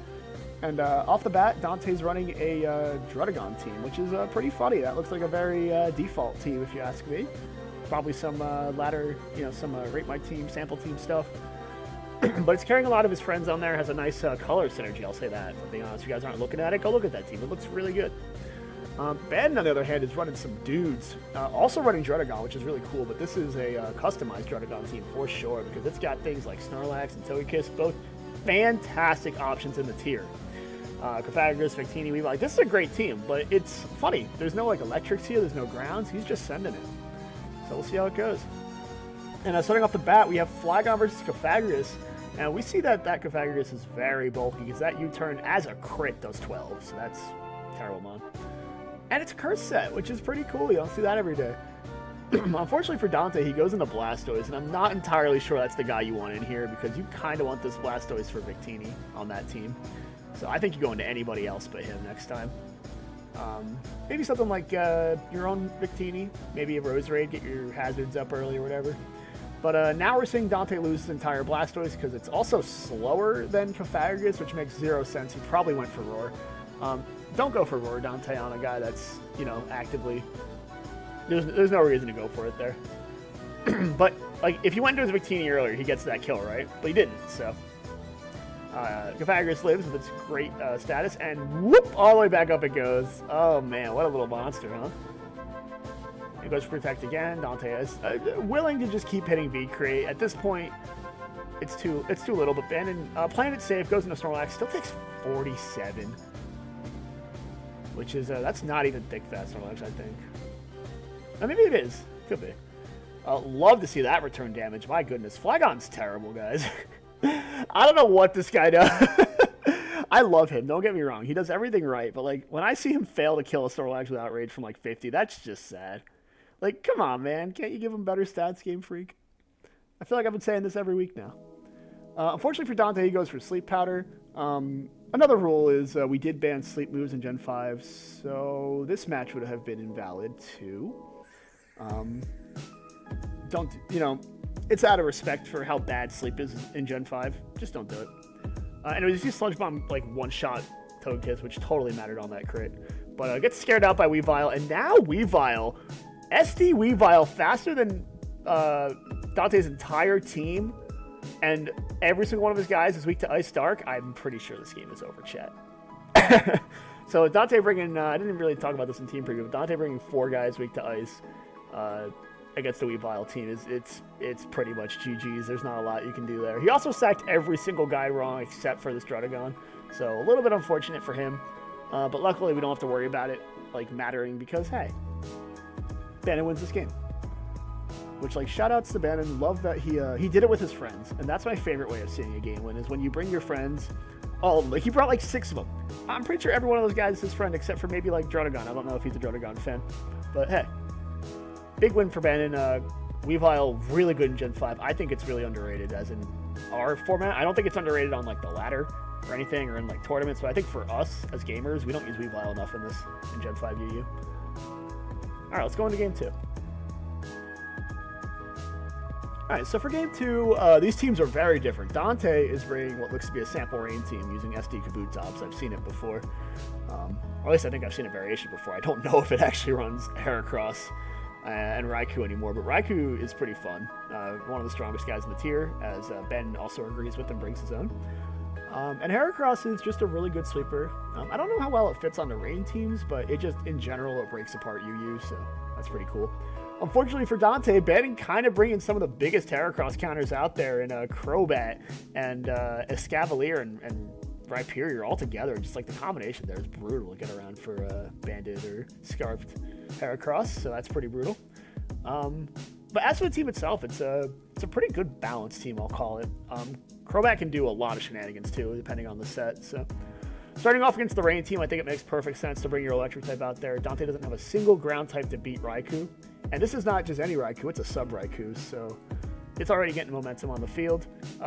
And off the bat, Dante's running a Druddigon team, which is pretty funny. That looks like a very default team, if you ask me. Probably some ladder, you know, some rate my team, sample team stuff. But it's carrying a lot of his friends on there. Has a nice color synergy, I'll say that. If I'm being honest, if you guys aren't looking at it, go look at that team. It looks really good. Bannon, on the other hand, is running some dudes. Also running Druddigon, which is really cool. But this is a customized Druddigon team for sure, because it's got things like Snorlax and Togekiss, both fantastic options in the tier. Cofagrigus, Victini, Weavile. Like, this is a great team, but it's funny. There's no like electrics here. There's no grounds. He's just sending it. So we'll see how it goes. And starting off the bat, we have Flygon versus Cofagrigus. And we see that Cofagrigus is very bulky, because that U-turn as a crit does 12. So that's terrible, man. And it's a curse set, which is pretty cool. You don't see that every day. Unfortunately for Dante, he goes into Blastoise, and I'm not entirely sure that's the guy you want in here because you kind of want this Blastoise for Victini on that team. So I think you go into anybody else but him next time. Maybe something like your own Victini, maybe a Roserade, get your hazards up early or whatever. But now we're seeing Dante lose his entire Blastoise because it's also slower than Cofagrigus, which makes 0 sense. He probably went for Roar. Don't go for Roar, Dante, on a guy that's, you know, actively... There's no reason to go for it there. But, like, if he went to his Victini earlier, he gets that kill, right? But he didn't, so... Cofagrigus lives with its great status, and whoop, all the way back up it goes. Oh man, what a little monster, huh? It goes for Protect again. Dante is willing to just keep hitting V-Create. At this point, it's too little, but Bannon playing it safe, goes into Snorlax, still takes 47. Which is, that's not even thick fast Snorlax, I think. Or maybe it is. Could be. Love to see that return damage. My goodness. Flygon's terrible, guys. I don't know what this guy does. I love him. Don't get me wrong. He does everything right. But, like, when I see him fail to kill a Snorlax without rage from, like, 50, that's just sad. Like, come on, man. Can't you give him better stats, Game Freak? I feel like I've been saying this every week now. Unfortunately for Dante, he goes for Sleep Powder. Another rule is we did ban sleep moves in Gen 5, so this match would have been invalid, too. Don't, you know... It's out of respect for how bad sleep is in Gen 5. Just don't do it. And it was just Sludge Bomb, like, one-shot Togekiss, which totally mattered on that crit. But gets scared out by Weavile, and now Weavile, SD Weavile, faster than Dante's entire team, and every single one of his guys is weak to Ice Dark. I'm pretty sure this game is over, chat. So Dante bringing, I didn't really talk about this in team preview, but Dante bringing 4 guys weak to Ice, against the Weavile team it's pretty much GG's. There's not a lot you can do there. He also sacked every single guy wrong except for this Druddigon, so a little bit unfortunate for him. But luckily we don't have to worry about it like mattering because hey, Bannon wins this game. Which, like, shout outs to Bannon. Love that he did it with his friends, and that's my favorite way of seeing a game win is when you bring your friends. Oh, like he brought like 6 of them. I'm pretty sure every one of those guys is his friend except for maybe like Druddigon. I don't know if he's a Druddigon fan, but hey. Big win for Bannon. Weavile, really good in Gen 5. I think it's really underrated as in our format. I don't think it's underrated on like the ladder or anything or in like tournaments, but I think for us as gamers, we don't use Weavile enough in Gen 5 UU. Alright, let's go into game 2. Alright, so for game 2, these teams are very different. Dante is bringing what looks to be a Sample Rain team using SD Kabutops. I've seen it before. Or at least I think I've seen a variation before. I don't know if it actually runs Heracross and Raikou anymore, but Raikou is pretty fun. One of the strongest guys in the tier, as Ben also agrees with and brings his own. And Heracross is just a really good sweeper. I don't know how well it fits on the rain teams, but it just, in general, it breaks apart UU, so that's pretty cool. Unfortunately for Dante, Bannon kind of bringing some of the biggest Heracross counters out there in Crobat and Escavalier and Rhyperior all together. Just like the combination there is brutal to get around for Banded or Scarfed Heracross, so that's pretty brutal. But as for the team itself, it's a pretty good balanced team, I'll call it. Crobat can do a lot of shenanigans too, depending on the set. So starting off against the rain team, I think it makes perfect sense to bring your electric type out there. Dante doesn't have a single ground type to beat Raikou, and this is not just any Raikou, it's a sub Raikou, so it's already getting momentum on the field.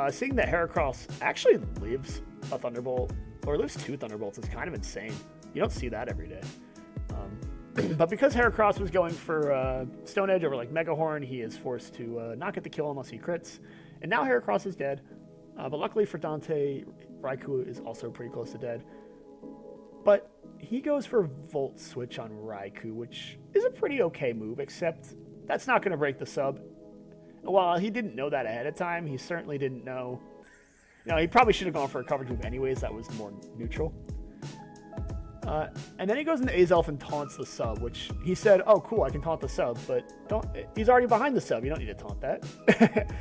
Seeing that Heracross actually lives a Thunderbolt, or lives 2 Thunderbolts, is kind of insane. You don't see that every day. But because Heracross was going for Stone Edge over like Mega Horn, he is forced to not get the kill unless he crits. And now Heracross is dead. But luckily for Dante, Raikou is also pretty close to dead. But he goes for Volt Switch on Raikou, which is a pretty okay move, except that's not going to break the sub. While he didn't know that ahead of time, he certainly didn't know. You know, he probably should have gone for a coverage move anyways. That was more neutral. And then he goes into Azelf and taunts the sub, which he said, oh, cool, I can taunt the sub, but he's already behind the sub. You don't need to taunt that.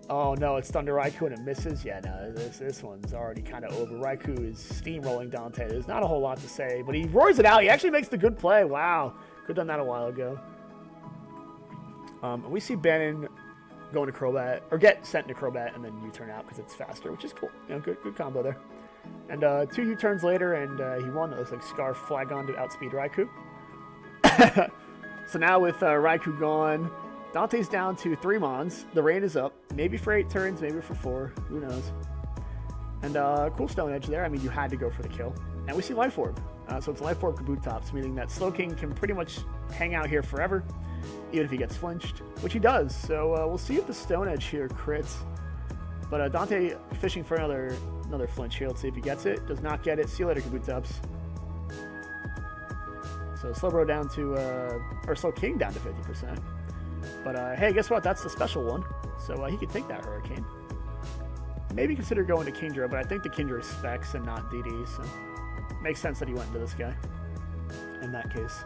Oh, no, it's Thunder Raikou and it misses. Yeah, no, this one's already kind of over. Raikou is steamrolling Dante. There's not a whole lot to say, but he roars it out. He actually makes the good play. Wow. Could have done that a while ago. We see Bannon going to Crobat, or get sent to Crobat, and then U-turn out because it's faster, which is cool. You know, good combo there. And 2 U-turns later, and he won. It looks like Scarf Flygon to outspeed Raikou. So now with Raikou gone, Dante's down to 3 Mons. The rain is up. Maybe for 8 turns, maybe for 4. Who knows? And cool Stone Edge there. I mean, you had to go for the kill. And we see Life Orb. So it's Life Orb Kabutops, meaning that Slowking can pretty much hang out here forever, even if he gets flinched, which he does. So we'll see if the Stone Edge here crits. But Dante fishing for another flinch here. Let's see if he gets it. Does not get it. See you later, Kabutops. So Slowbro down to, or Slowking down to 50%. But hey, guess what? That's the special one. So he could take that Hurricane. Maybe consider going to Kingdra, but I think the Kingdra is Specs and not DD, so makes sense that he went into this guy in that case.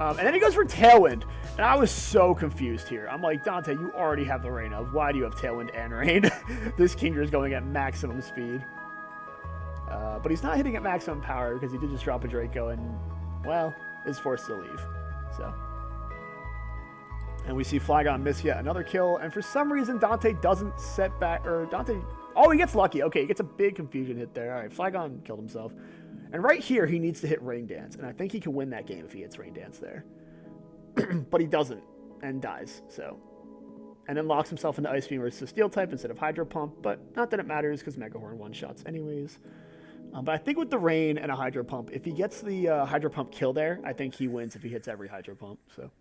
And then he goes for Tailwind, and I was so confused here. I'm like, Dante, you already have the Rain of. Why do you have Tailwind and Rain? This Kingdra is going at maximum speed. But he's not hitting at maximum power because he did just drop a Draco and, well, is forced to leave. So. And we see Flygon miss yet another kill. And for some reason, Dante doesn't set back. Or Dante. Oh, he gets lucky. Okay, he gets a big confusion hit there. All right, Flygon killed himself. And right here, he needs to hit Rain Dance. And I think he can win that game if he hits Rain Dance there. But he doesn't. And dies. So. And then locks himself into Ice Beam versus Steel type instead of Hydro Pump. But not that it matters because Mega Horn one-shots anyways. But I think with the Rain and a Hydro Pump, if he gets the Hydro Pump kill there, I think he wins if he hits every Hydro Pump. So.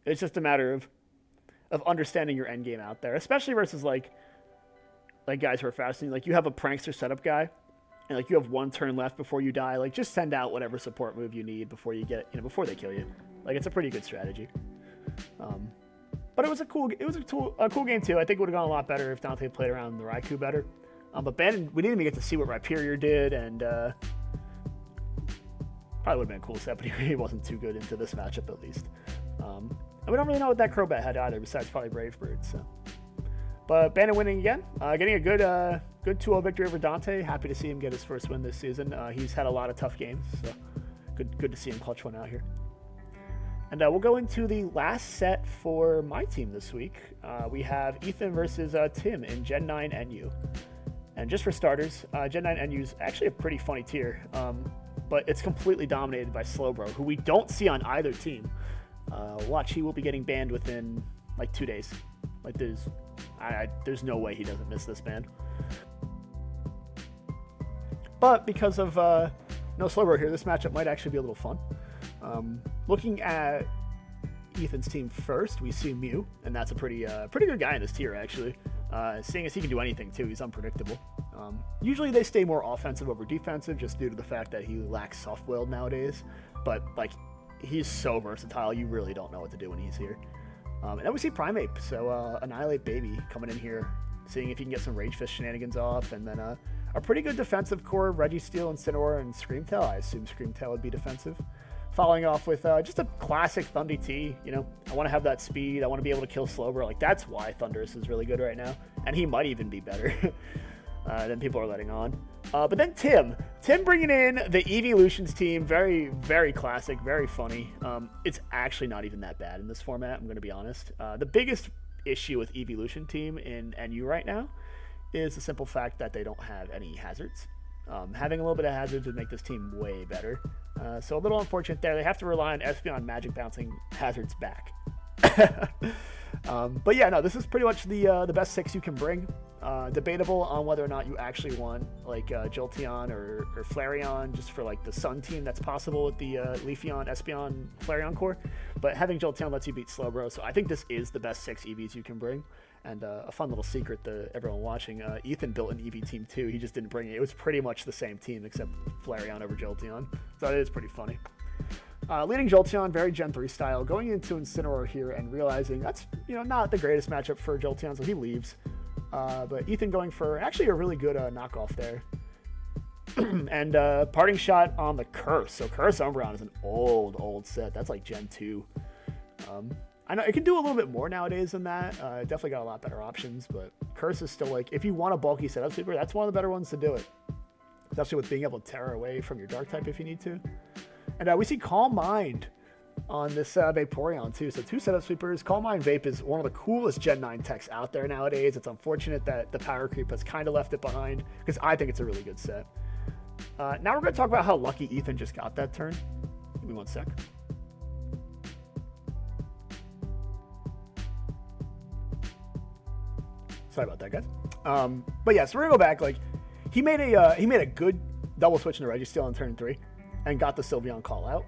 It's just a matter of understanding your end game out there, especially versus like guys who are fasting. Like you have a prankster setup guy, and like you have 1 turn left before you die. Like just send out whatever support move you need before you get before they kill you. Like it's a pretty good strategy. But it was a cool game too. I think it would have gone a lot better if Dante played around the Raikou better. But Ben, we didn't even get to see what Rhyperior did, and probably would have been a cool set, but he wasn't too good into this matchup at least. And we don't really know what that Crobat had either, besides probably Brave Bird. So, but Bandit winning again, getting a good 2-0 victory over Dante. Happy to see him get his first win this season. He's had a lot of tough games, so good to see him clutch one out here. And we'll go into the last set for my team this week. We have Ethan versus Tim in Gen 9 NU. And just for starters, Gen 9 NU is actually a pretty funny tier, but it's completely dominated by Slowbro, who we don't see on either team. Watch, he will be getting banned within like 2 days. Like there's no way he doesn't miss this ban. But because of no Slowbro here, this matchup might actually be a little fun. Looking at Ethan's team first, we see Mew, and that's a pretty good guy in this tier actually. Seeing as he can do anything too, he's unpredictable. Usually they stay more offensive over defensive just due to the fact that he lacks soft-willed nowadays. But like, he's so versatile, you really don't know what to do when he's here. And then we see Primeape, so Annihilate Baby coming in here, seeing if he can get some Rage Fist shenanigans off, and then a pretty good defensive core of Registeel, Incineroar, and Screamtail. I assume Screamtail would be defensive. Following off with just a classic Thundy T. I want to have that speed, I want to be able to kill Slowbro. Like, that's why Thundurus is really good right now, and he might even be better than people are letting on. But then Tim bringing in the Evolutions team, very, very classic, very funny. It's actually not even that bad in this format, I'm going to be honest. The biggest issue with Evolution team in NU right now is the simple fact that they don't have any hazards. Having a little bit of hazards would make this team way better. So a little unfortunate there. They have to rely on Espeon Magic bouncing hazards back. But yeah, no, this is pretty much the best 6 you can bring. Debatable on whether or not you actually want like Jolteon or Flareon just for like the Sun team. That's possible with the Leafeon, Espeon, Flareon core. But having Jolteon lets you beat Slowbro. So I think this is the best 6 EVs you can bring. And a fun little secret to everyone watching, Ethan built an EV team too. He just didn't bring it. It was pretty much the same team except Flareon over Jolteon. So it is pretty funny. Leading Jolteon, very Gen 3 style, going into Incineroar here and realizing that's not the greatest matchup for Jolteon, so he leaves. But Ethan going for actually a really good knockoff there. And parting shot on the Curse. So Curse Umbreon is an old set. That's like Gen 2. I know it can do a little bit more nowadays than that. Definitely got a lot better options, but Curse is still like, if you want a bulky setup sweeper, that's one of the better ones to do it. Especially with being able to Terra away from your Dark type if you need to. And we see Calm Mind on this Vaporeon too. So 2 setup sweepers. Calm Mind Vape is one of the coolest Gen 9 techs out there nowadays. It's unfortunate that the power creep has kind of left it behind because I think it's a really good set. Now we're going to talk about how lucky Ethan just got that turn. Give me one sec. Sorry about that, guys. But yeah, so we're gonna go back. Like, he made a good double switch into Registeel on turn 3, and got the Sylveon call out.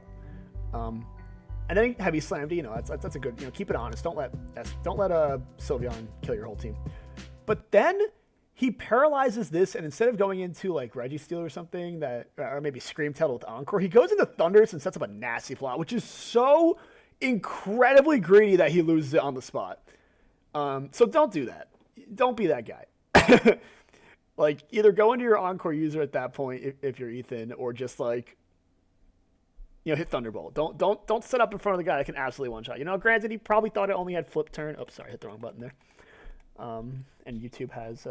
And then heavy slammed. You know, that's a good. You know, keep it honest. Don't let Sylveon kill your whole team. But then he paralyzes this, and instead of going into like Registeel or something or maybe Scream Tail with Encore, he goes into Thundurus and sets up a nasty plot, which is so incredibly greedy that he loses it on the spot. So don't do that. Don't be that guy. Like, either go into your Encore user at that point if you're Ethan, or just like, you know, hit Thunderbolt. Don't set up in front of the guy that can absolutely one shot. You know, granted, he probably thought it only had flip turn. Oh, sorry, hit the wrong button there. And YouTube has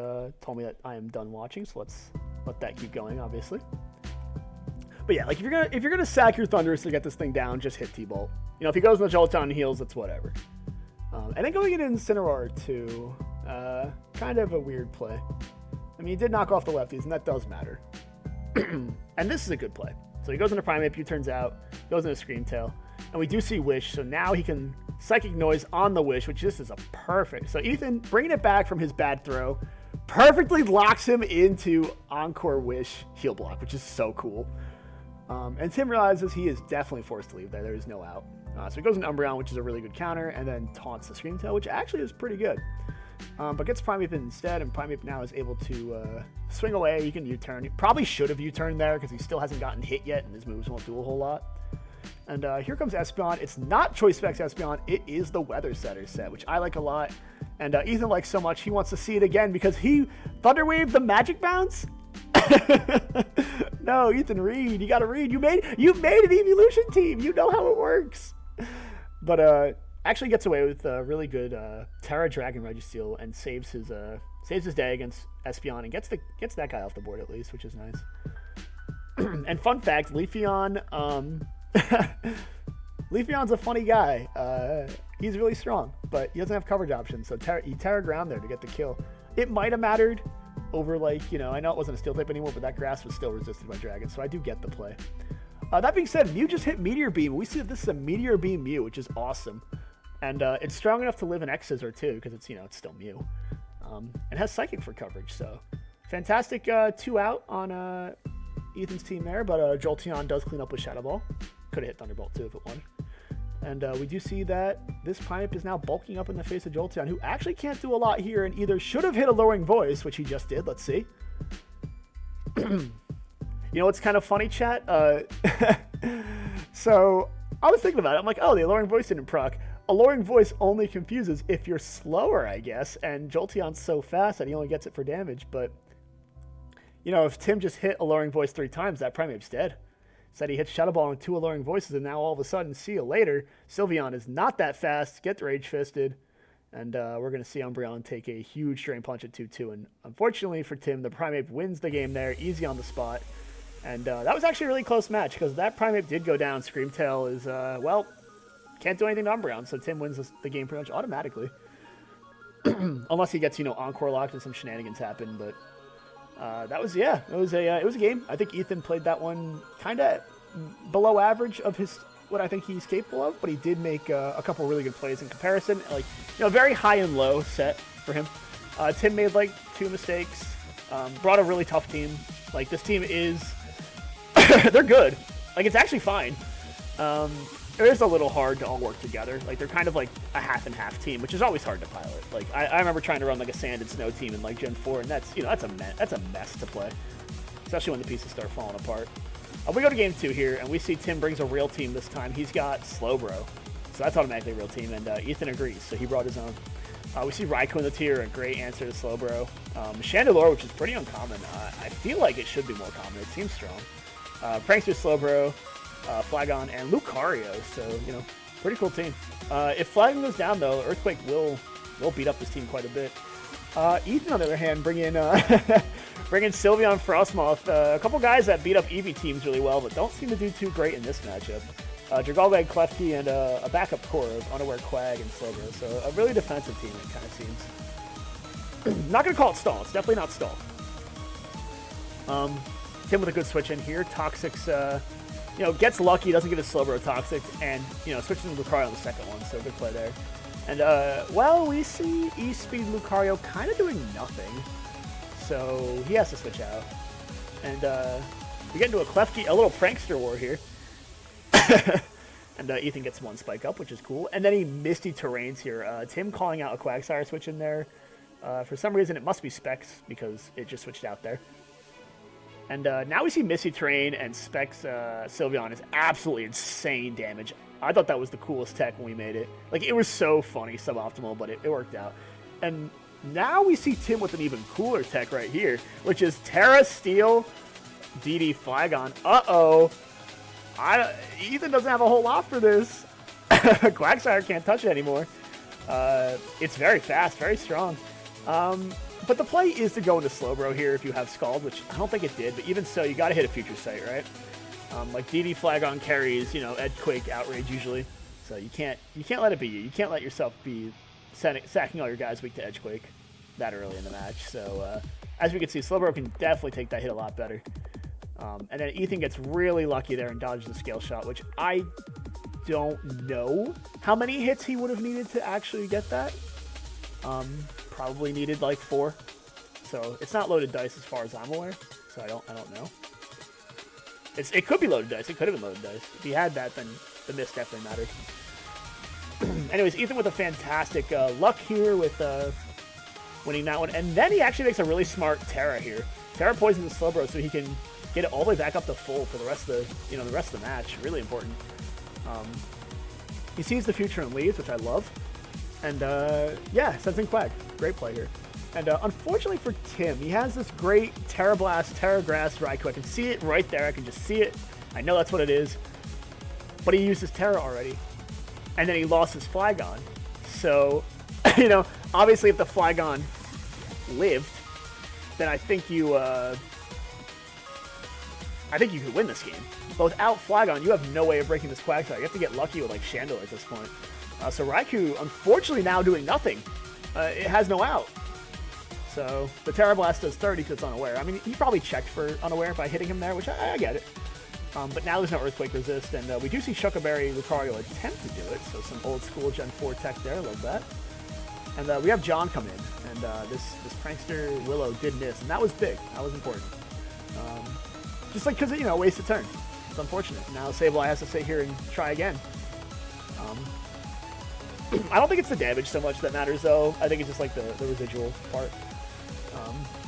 told me that I am done watching, so let's let that keep going, obviously. But yeah, like, if you're gonna sack your Thundurus to get this thing down, just hit T-Bolt. You know, if he goes in the Jolteon and heals, it's whatever. And then going into Incineroar too, kind of a weird play. I mean, he did knock off the lefties, and that does matter. And this is a good play. So he goes into Primeape, you turns out, goes into Scream Tail, and we do see Wish, so now he can Psychic Noise on the Wish, which just is a perfect. So Ethan, bringing it back from his bad throw, perfectly locks him into Encore Wish heal block, which is so cool. And Tim realizes he is definitely forced to leave there. There is no out. So he goes into Umbreon, which is a really good counter, and then taunts the Scream Tail, which actually is pretty good. But gets Primeape instead, and Primeape now is able to swing away. He can U-turn. He probably should have U-turned there because he still hasn't gotten hit yet, and his moves won't do a whole lot. And here comes Espeon. It's not Choice Specs Espeon. It is the Weather Setter set, which I like a lot. And Ethan likes so much, he wants to see it again because he Thunder Wave the Magic Bounce. No, Ethan, read. You got to read. You made an Evolution team. You know how it works. But actually gets away with a really good Terra Dragon Registeel and saves his day against Espeon and gets that guy off the board at least, which is nice. And fun fact, Leafeon, Leafeon's a funny guy. He's really strong, but he doesn't have coverage options, so he Terra Ground there to get the kill. It might have mattered over, like, you know, I know it wasn't a Steel type anymore, but that grass was still resisted by Dragon, so I do get the play. That being said, Mew just hit Meteor Beam. We see that this is a Meteor Beam Mew, which is awesome. And it's strong enough to live in X-Scissor too, because it's, you know, it's still Mew. And has Psychic for coverage, so fantastic 2 out on Ethan's team there, but Jolteon does clean up with Shadow Ball. Could have hit Thunderbolt too if it won. And we do see that this Primeape is now bulking up in the face of Jolteon, who actually can't do a lot here and either should have hit a Lowering Voice, which he just did. Let's see. You know what's kind of funny, chat? So I was thinking about it. I'm like, oh, the Alluring Voice didn't proc. Alluring Voice only confuses if you're slower, I guess, and Jolteon's so fast that he only gets it for damage. But, you know, if Tim just hit Alluring Voice 3 times, that Primeape's dead. Said he hits Shadow Ball and 2 Alluring Voices, and now all of a sudden, see you later. Sylveon is not that fast, gets Rage Fisted, and we're going to see Umbreon take a huge Drain Punch at 2-2. And unfortunately for Tim, the Primeape wins the game there, easy on the spot. And that was actually a really close match, because that Primeape did go down. Scream Tail is, well, can't do anything to Umbreon, so Tim wins the game pretty much automatically. Unless he gets, you know, Encore locked and some shenanigans happen, but that was, yeah, it was a game. I think Ethan played that one kind of below average of what I think he's capable of, but he did make a couple really good plays in comparison. Like, you know, very high and low set for him. Tim made like 2 mistakes, brought a really tough team. Like, this team is, they're good. Like, it's actually fine. It is a little hard to all work together. Like, they're kind of like a half and half team, which is always hard to pilot. Like, I remember trying to run like a sand and snow team in like Gen 4, and that's, you know, that's a mess to play, especially when the pieces start falling apart. We go to game 2 here, and we see Tim brings a real team this time. He's got Slowbro, so that's automatically a real team, and Ethan agrees, so he brought his own. We see Raikou in the tier, a great answer to Slowbro. Chandelure, which is pretty uncommon. I feel like it should be more common. It seems strong. Prankster, Slowbro, Flagon, and Lucario, so, you know, pretty cool team. If Flagon goes down, though, Earthquake will beat up this team quite a bit. Ethan, on the other hand, bring in Sylveon, Frostmoth, a couple guys that beat up Eevee teams really well, but don't seem to do too great in this matchup. Dragalbag, Klefki, and a backup core of Unaware, Quag, and Slowbro, so a really defensive team, it kind of seems. Not going to call it stall. It's definitely not stall. Tim with a good switch in here. Toxic's, you know, gets lucky, doesn't get his Slowbro Toxic, and, you know, switches to Lucario on the second one, so good play there. And, well, we see E-Speed Lucario kind of doing nothing. So he has to switch out. And we get into a little prankster war here. And Ethan gets one spike up, which is cool. And then he Misty Terrains here. Tim calling out a Quagsire switch in there. For some reason, it must be Specs because it just switched out there. And now we see Misty Terrain and Specs Sylveon is absolutely insane damage. I thought that was the coolest tech when we made it. Like, it was so funny, suboptimal, but it worked out. And now we see Tim with an even cooler tech right here, which is Terra Steel DD Flygon. Uh-oh. Ethan doesn't have a whole lot for this. Quagsire can't touch it anymore. It's very fast, very strong. But the play is to go into Slowbro here if you have Scald, which I don't think it did, but even so, you gotta hit a Future Sight, right? Like DD Flagon carries, you know, Edgequake, Outrage usually, so you can't let it be you. You can't let yourself be sacking all your guys weak to Edgequake that early in the match. So as we can see, Slowbro can definitely take that hit a lot better. And then Ethan gets really lucky there and dodges the Scale Shot, which I don't know how many hits he would have needed to actually get that. Probably needed like 4. So it's not loaded dice as far as I'm aware. So I don't know. It could be loaded dice. It could have been loaded dice. If he had that, then the miss definitely mattered. Anyways, Ethan with a fantastic luck here with winning that one. And then he actually makes a really smart Terra here. Terra poisons the Slowbro so he can get it all the way back up to full for the rest of the match. Really important. He sees the future and leaves, which I love. And yeah, Sensing Quag. Great play here. And unfortunately for Tim, he has this great Terra Blast, Terra Grass Raikou. I can see it right there. I can just see it. I know that's what it is. But he used his Terra already. And then he lost his Flygon. So, you know, obviously if the Flygon lived, then I think you could win this game. But without Flygon, you have no way of breaking this Quagsire. You have to get lucky with like Chandler at this point. So Raikou, unfortunately, now doing nothing. It has no out. So the Terra Blast does 30 because it's unaware. I mean, he probably checked for unaware by hitting him there, which I get it. But now there's no Earthquake resist, and we do see Shuckaberry Lucario attempt to do it. So some old school Gen 4 tech there, love that. And we have John come in, and this prankster Willow did miss, and that was big. That was important. Just like because it, wastes a turn. It's unfortunate. Now Sableye has to sit here and try again. I don't think it's the damage so much that matters, though. I think it's just like the residual part.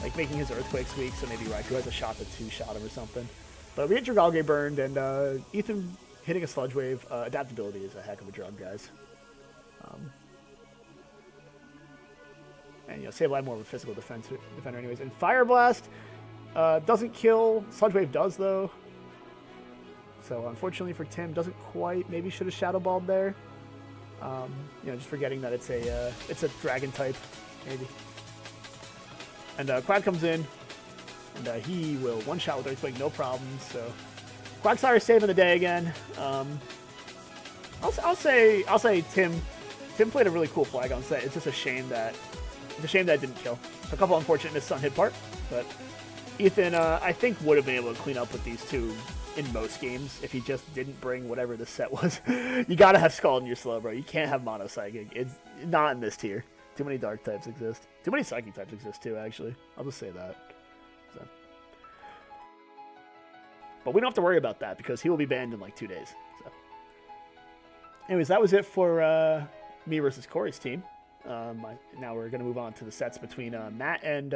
Like making his Earthquakes weak, so maybe Raikou has a shot to two-shot him or something. But we get Dragalge burned, and Ethan hitting a Sludge Wave. Adaptability is a heck of a drug, guys. And, Sableye more of a physical defender anyways. And Fire Blast doesn't kill. Sludge Wave does, though. So, unfortunately for Tim, doesn't quite. Maybe should have Shadow Balled there. Just forgetting that it's a dragon type, maybe. And Quag comes in, and he will one-shot with Earthquake, no problem. So Quagsire saving the day again. I'll say Tim played a really cool Flygon set. It's just a shame that it didn't kill. A couple unfortunate misses on hit part, but Ethan I think would have been able to clean up with these two in most games if he just didn't bring whatever the set was. You gotta have Scald in your Slowbro. You can't have Mono Psychic. It's not in this tier. Too many Dark types exist. Too many Psychic types exist too, actually. I'll just say that. So. But we don't have to worry about that because he will be banned in like 2 days. So. Anyways, that was it for me versus Corey's team. Now we're going to move on to the sets between Matt and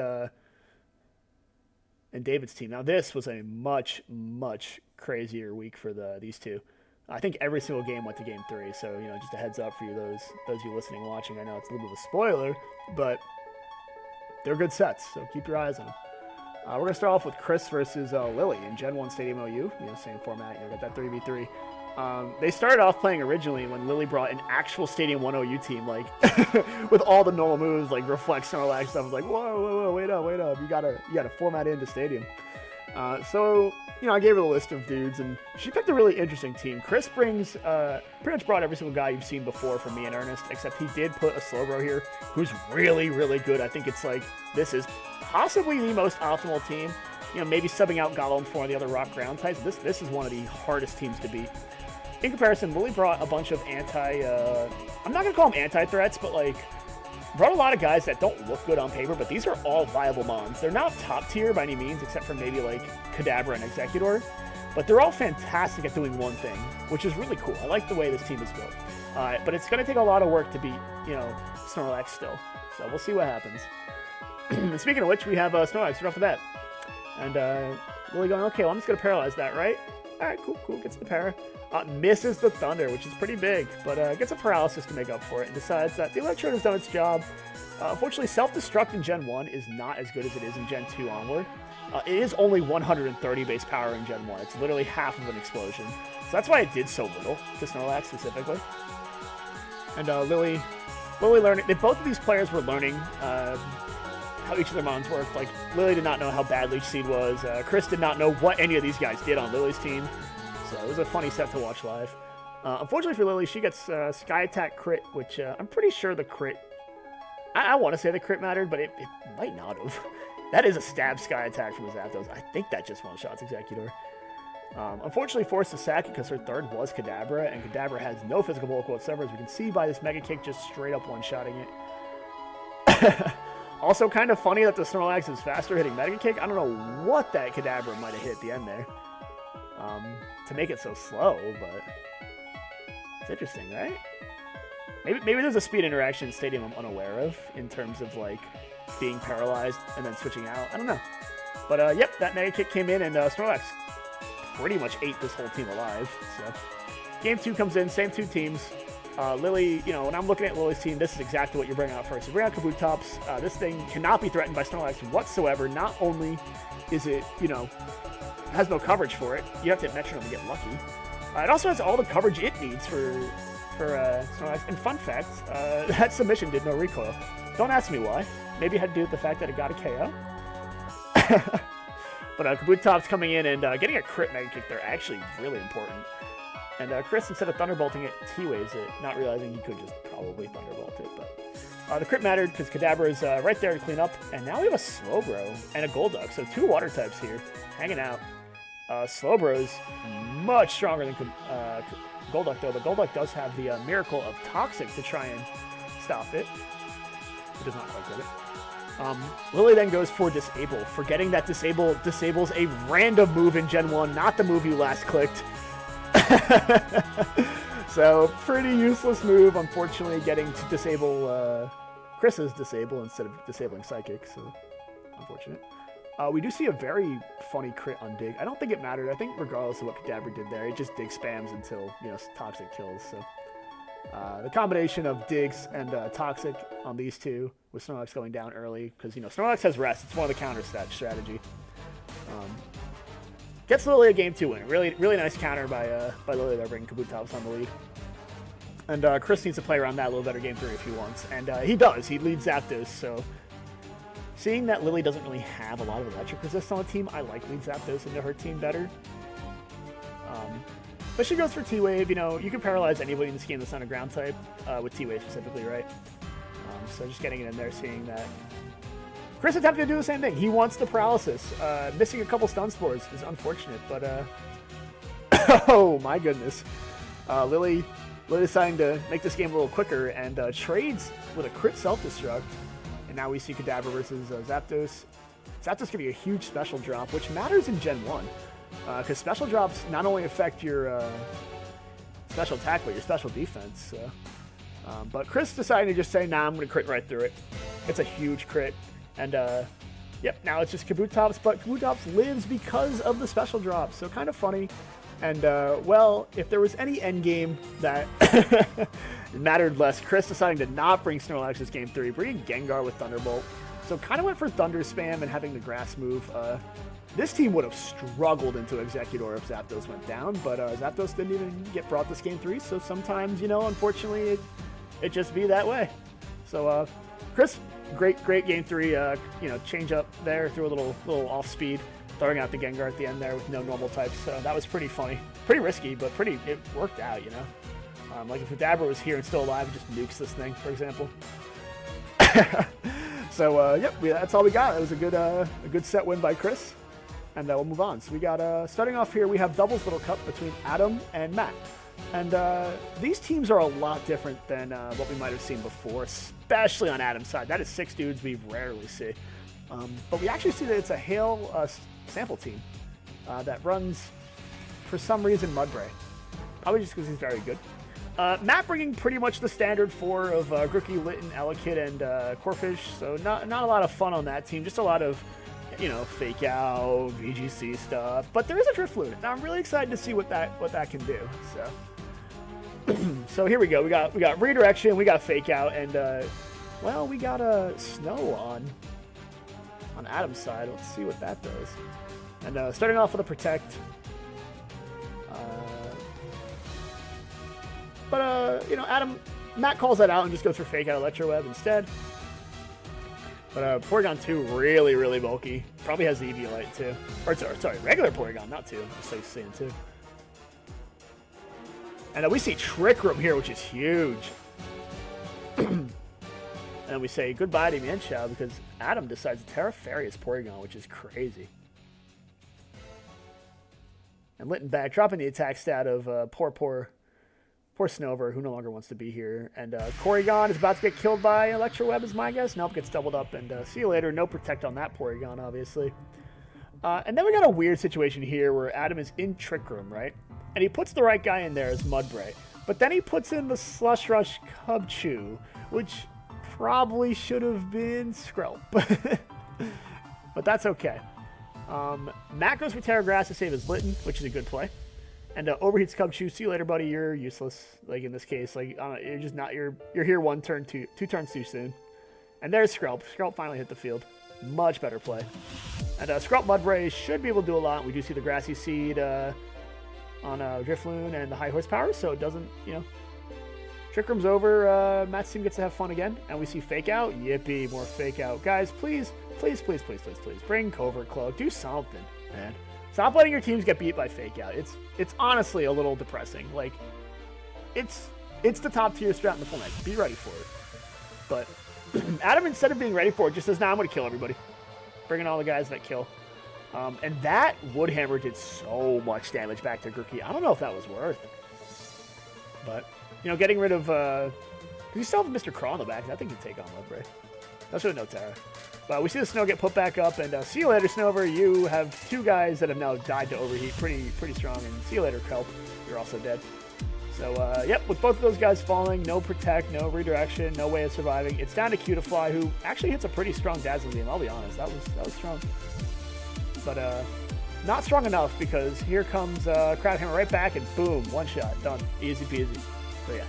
David's team. Now this was a much, much crazier week for these two. I think every single game went to game 3, so just a heads up for you, those of you listening and watching. I know it's a little bit of a spoiler, but they're good sets, so keep your eyes on them. We're going to start off with Chris versus Lily in Gen 1 Stadium OU. Same format. Got that 3v3. They started off playing originally when Lily brought an actual Stadium 1 OU team, like with all the normal moves, like Reflect, Snorlax stuff. I was like, whoa, wait up. You gotta format into Stadium. So I gave her the list of dudes, and she picked a really interesting team. Chris brings pretty much brought every single guy you've seen before from me and Ernest, except he did put a Slowbro here, who's really, really good. I think it's like this is possibly the most optimal team. Maybe subbing out Golem for one of the other rock ground types. This is one of the hardest teams to beat. in comparison, Lily brought a bunch of I'm not going to call them anti-threats, but like, brought a lot of guys that don't look good on paper, but these are all viable mons. They're not top tier by any means, except for maybe like Kadabra and Executor, but they're all fantastic at doing one thing, which is really cool. I like the way this team is built. But it's going to take a lot of work to beat, Snorlax still. So we'll see what happens. And speaking of which, we have Snorlax right off the bat. And Lily going, okay, well, I'm just going to paralyze that, right? All right, cool. Gets the para. Misses the Thunder, which is pretty big, but gets a paralysis to make up for it and decides that the Electrode has done its job. Unfortunately, Self-Destruct in Gen 1 is not as good as it is in Gen 2 onward. It is only 130 base power in Gen 1. It's literally half of an explosion. So that's why it did so little to Snorlax specifically. And Lily learning. Both of these players were learning how each of their mons worked. Like, Lily did not know how bad Leech Seed was. Chris did not know what any of these guys did on Lily's team. So it was a funny set to watch live. Unfortunately for Lily, she gets Sky Attack crit, which I'm pretty sure the crit... I want to say the crit mattered, but it might not have. That is a stab Sky Attack from Zapdos. I think that just one-shots Executor. Unfortunately forced to sack it because her third was Kadabra, and Kadabra has no physical bulk whatsoever, as we can see by this Mega Kick just straight up one-shotting it. Also kind of funny that the Snorlax is faster hitting Mega Kick. I don't know what that Kadabra might have hit at the end there to make it so slow, but it's interesting, right? Maybe there's a speed interaction in Stadium I'm unaware of in terms of like being paralyzed and then switching out. I don't know. But yep, that Mega Kick came in and Snorlax pretty much ate this whole team alive. So game 2 comes in, same two teams. Lily, when I'm looking at Lily's team, this is exactly what you're bringing out first. You bring out Kabutops. This thing cannot be threatened by Snorlax whatsoever. Not only is it, has no coverage for it, you have to hit Metronome to get lucky. It also has all the coverage it needs for Snorlax. And fun fact, that submission did no recoil. Don't ask me why. Maybe it had to do with the fact that it got a KO. But Kabutops coming in and getting a crit Mega Kick, they're actually really important. And Chris, instead of Thunderbolting it, T-Waves it, not realizing he could just probably Thunderbolt it. But the crit mattered because Kadabra is right there to clean up. And now we have a Slowbro and a Golduck. So 2 water types here hanging out. Slowbro is much stronger than Golduck, though. But Golduck does have the miracle of Toxic to try and stop it. It does not quite get it. Lily then goes for Disable, forgetting that disables a random move in Gen 1, not the move you last clicked. So, pretty useless move, unfortunately, getting to disable Chris's Disable instead of disabling Psychic, so unfortunate. We do see a very funny crit on Dig. I don't think it mattered. I think regardless of what Kadabra did there, it just Dig spams until, Toxic kills, so... the combination of Digs and Toxic on these two, with Snorlax going down early, because, Snorlax has Rest. It's one of the counter strategy. Gets Lily a Game 2 win. Really, really nice counter by Lily there, bringing Kabutops on the lead. And Chris needs to play around that a little better Game 3 if he wants. And he does. He leads Zapdos, so... Seeing that Lily doesn't really have a lot of electric resist on the team, I like lead Zapdos into her team better. But she goes for T-Wave. You can paralyze anybody in this game that's not a ground type, with T-Wave specifically, right? So just getting it in there, seeing that. Chris attempted to do the same thing. He wants the paralysis. Missing a couple stun spores is unfortunate, but oh my goodness. Lily deciding to make this game a little quicker and trades with a crit self-destruct. And now we see Kadabra versus Zapdos. Zapdos giving a huge special drop, which matters in Gen 1. Because special drops not only affect your special attack, but your special defense. But Chris decided to just say, nah, I'm going to crit right through it. It's a huge crit. And, yep, now it's just Kabutops, but Kabutops lives because of the special drop. So kind of funny. And, well, if there was any endgame that mattered less, Chris deciding to not bring Snorlax's Game 3, bringing Gengar with Thunderbolt. So kind of went for Thunder Spam and having the Grass move. This team would have struggled into Executor if Zapdos went down, but Zapdos didn't even get brought this Game 3, so sometimes, unfortunately, it just be that way. So, Chris, great Game 3, change up there, threw a little off speed, throwing out the Gengar at the end there with no normal types, so that was pretty funny. Pretty risky, but it worked out, Like if Kadabra was here and still alive, it just nukes this thing, for example. So, yep, that's all we got. It was a good set win by Chris. and we'll move on. So we got, starting off here, we have doubles Little Cup between Adam and Matt. And these teams are a lot different than what we might have seen before, especially on Adam's side. That is 6 dudes we rarely see. But we actually see that it's a Hale sample team that runs, for some reason, Mudbray. Probably just because he's very good. Matt bringing pretty much the standard 4 of Grookie, Litton, Elekid, and Corfish. So not a lot of fun on that team. Just a lot of, fake out, VGC stuff. But there is a Drifloon. Now I'm really excited to see what that can do. So, so here we go. We got redirection. We got fake out, and well, we got a snow on Adam's side. Let's see what that does. And starting off with a protect. But, Matt calls that out and just goes for fake out Electroweb instead. But Porygon 2, really, really bulky. Probably has the Eviolite too. Or, sorry, regular Porygon, not 2. Just so you're seeing 2. And we see Trick Room here, which is huge. And then we say goodbye to Mienshao because Adam decides to Terra Fairy Porygon, which is crazy. And Litton back, dropping the attack stat of poor Snover, who no longer wants to be here. And Porygon is about to get killed by Electroweb, is my guess. Nope, gets doubled up. And see you later. No Protect on that Porygon, obviously. And then we got a weird situation here where Adam is in Trick Room, right? And he puts the right guy in there as Mudbray. But then he puts in the Slush Rush Cubchoo, which probably should have been Skrelp. But that's okay. Matt goes for Terra Grass to save his Litton, which is a good play. And overheats Cubchoo. See you later, buddy. You're useless. Like in this case, like you're just not. You're here 1 turn, 2 turns too soon. And there's Skrelp. Skrelp finally hit the field. Much better play. And Skrelp Mudbray should be able to do a lot. We do see the Grassy Seed on Drifloon and the high horsepower, so it doesn't, Trick Room's over. Matt's team gets to have fun again, and we see fake out. Yippee, more fake out, guys. Please, bring Covert Cloak. Do something, man. Stop letting your teams get beat by fake out. It's honestly a little depressing. Like, it's the top tier strat in the format. Be ready for it. But Adam, instead of being ready for it, just says, "Nah, I'm gonna kill everybody." Bringing all the guys that kill. And that Woodhammer did so much damage back to Grookie. I don't know if that was worth. But getting rid of you still have Mr. Craw in the back. I think you take on Mudbray. That's really no Terra. But we see the snow get put back up, and see you later, Snover. You have 2 guys that have now died to overheat. Pretty strong. And see you later, Kelp. You're also dead. So, yep, with both of those guys falling, no Protect, no Redirection, no way of surviving. It's down to Cutiefly, who actually hits a pretty strong Dazzling Beam, I'll be honest. That was strong. But not strong enough, because here comes Crabhammer right back, and boom, 1 shot. Done. Easy peasy. So, yeah.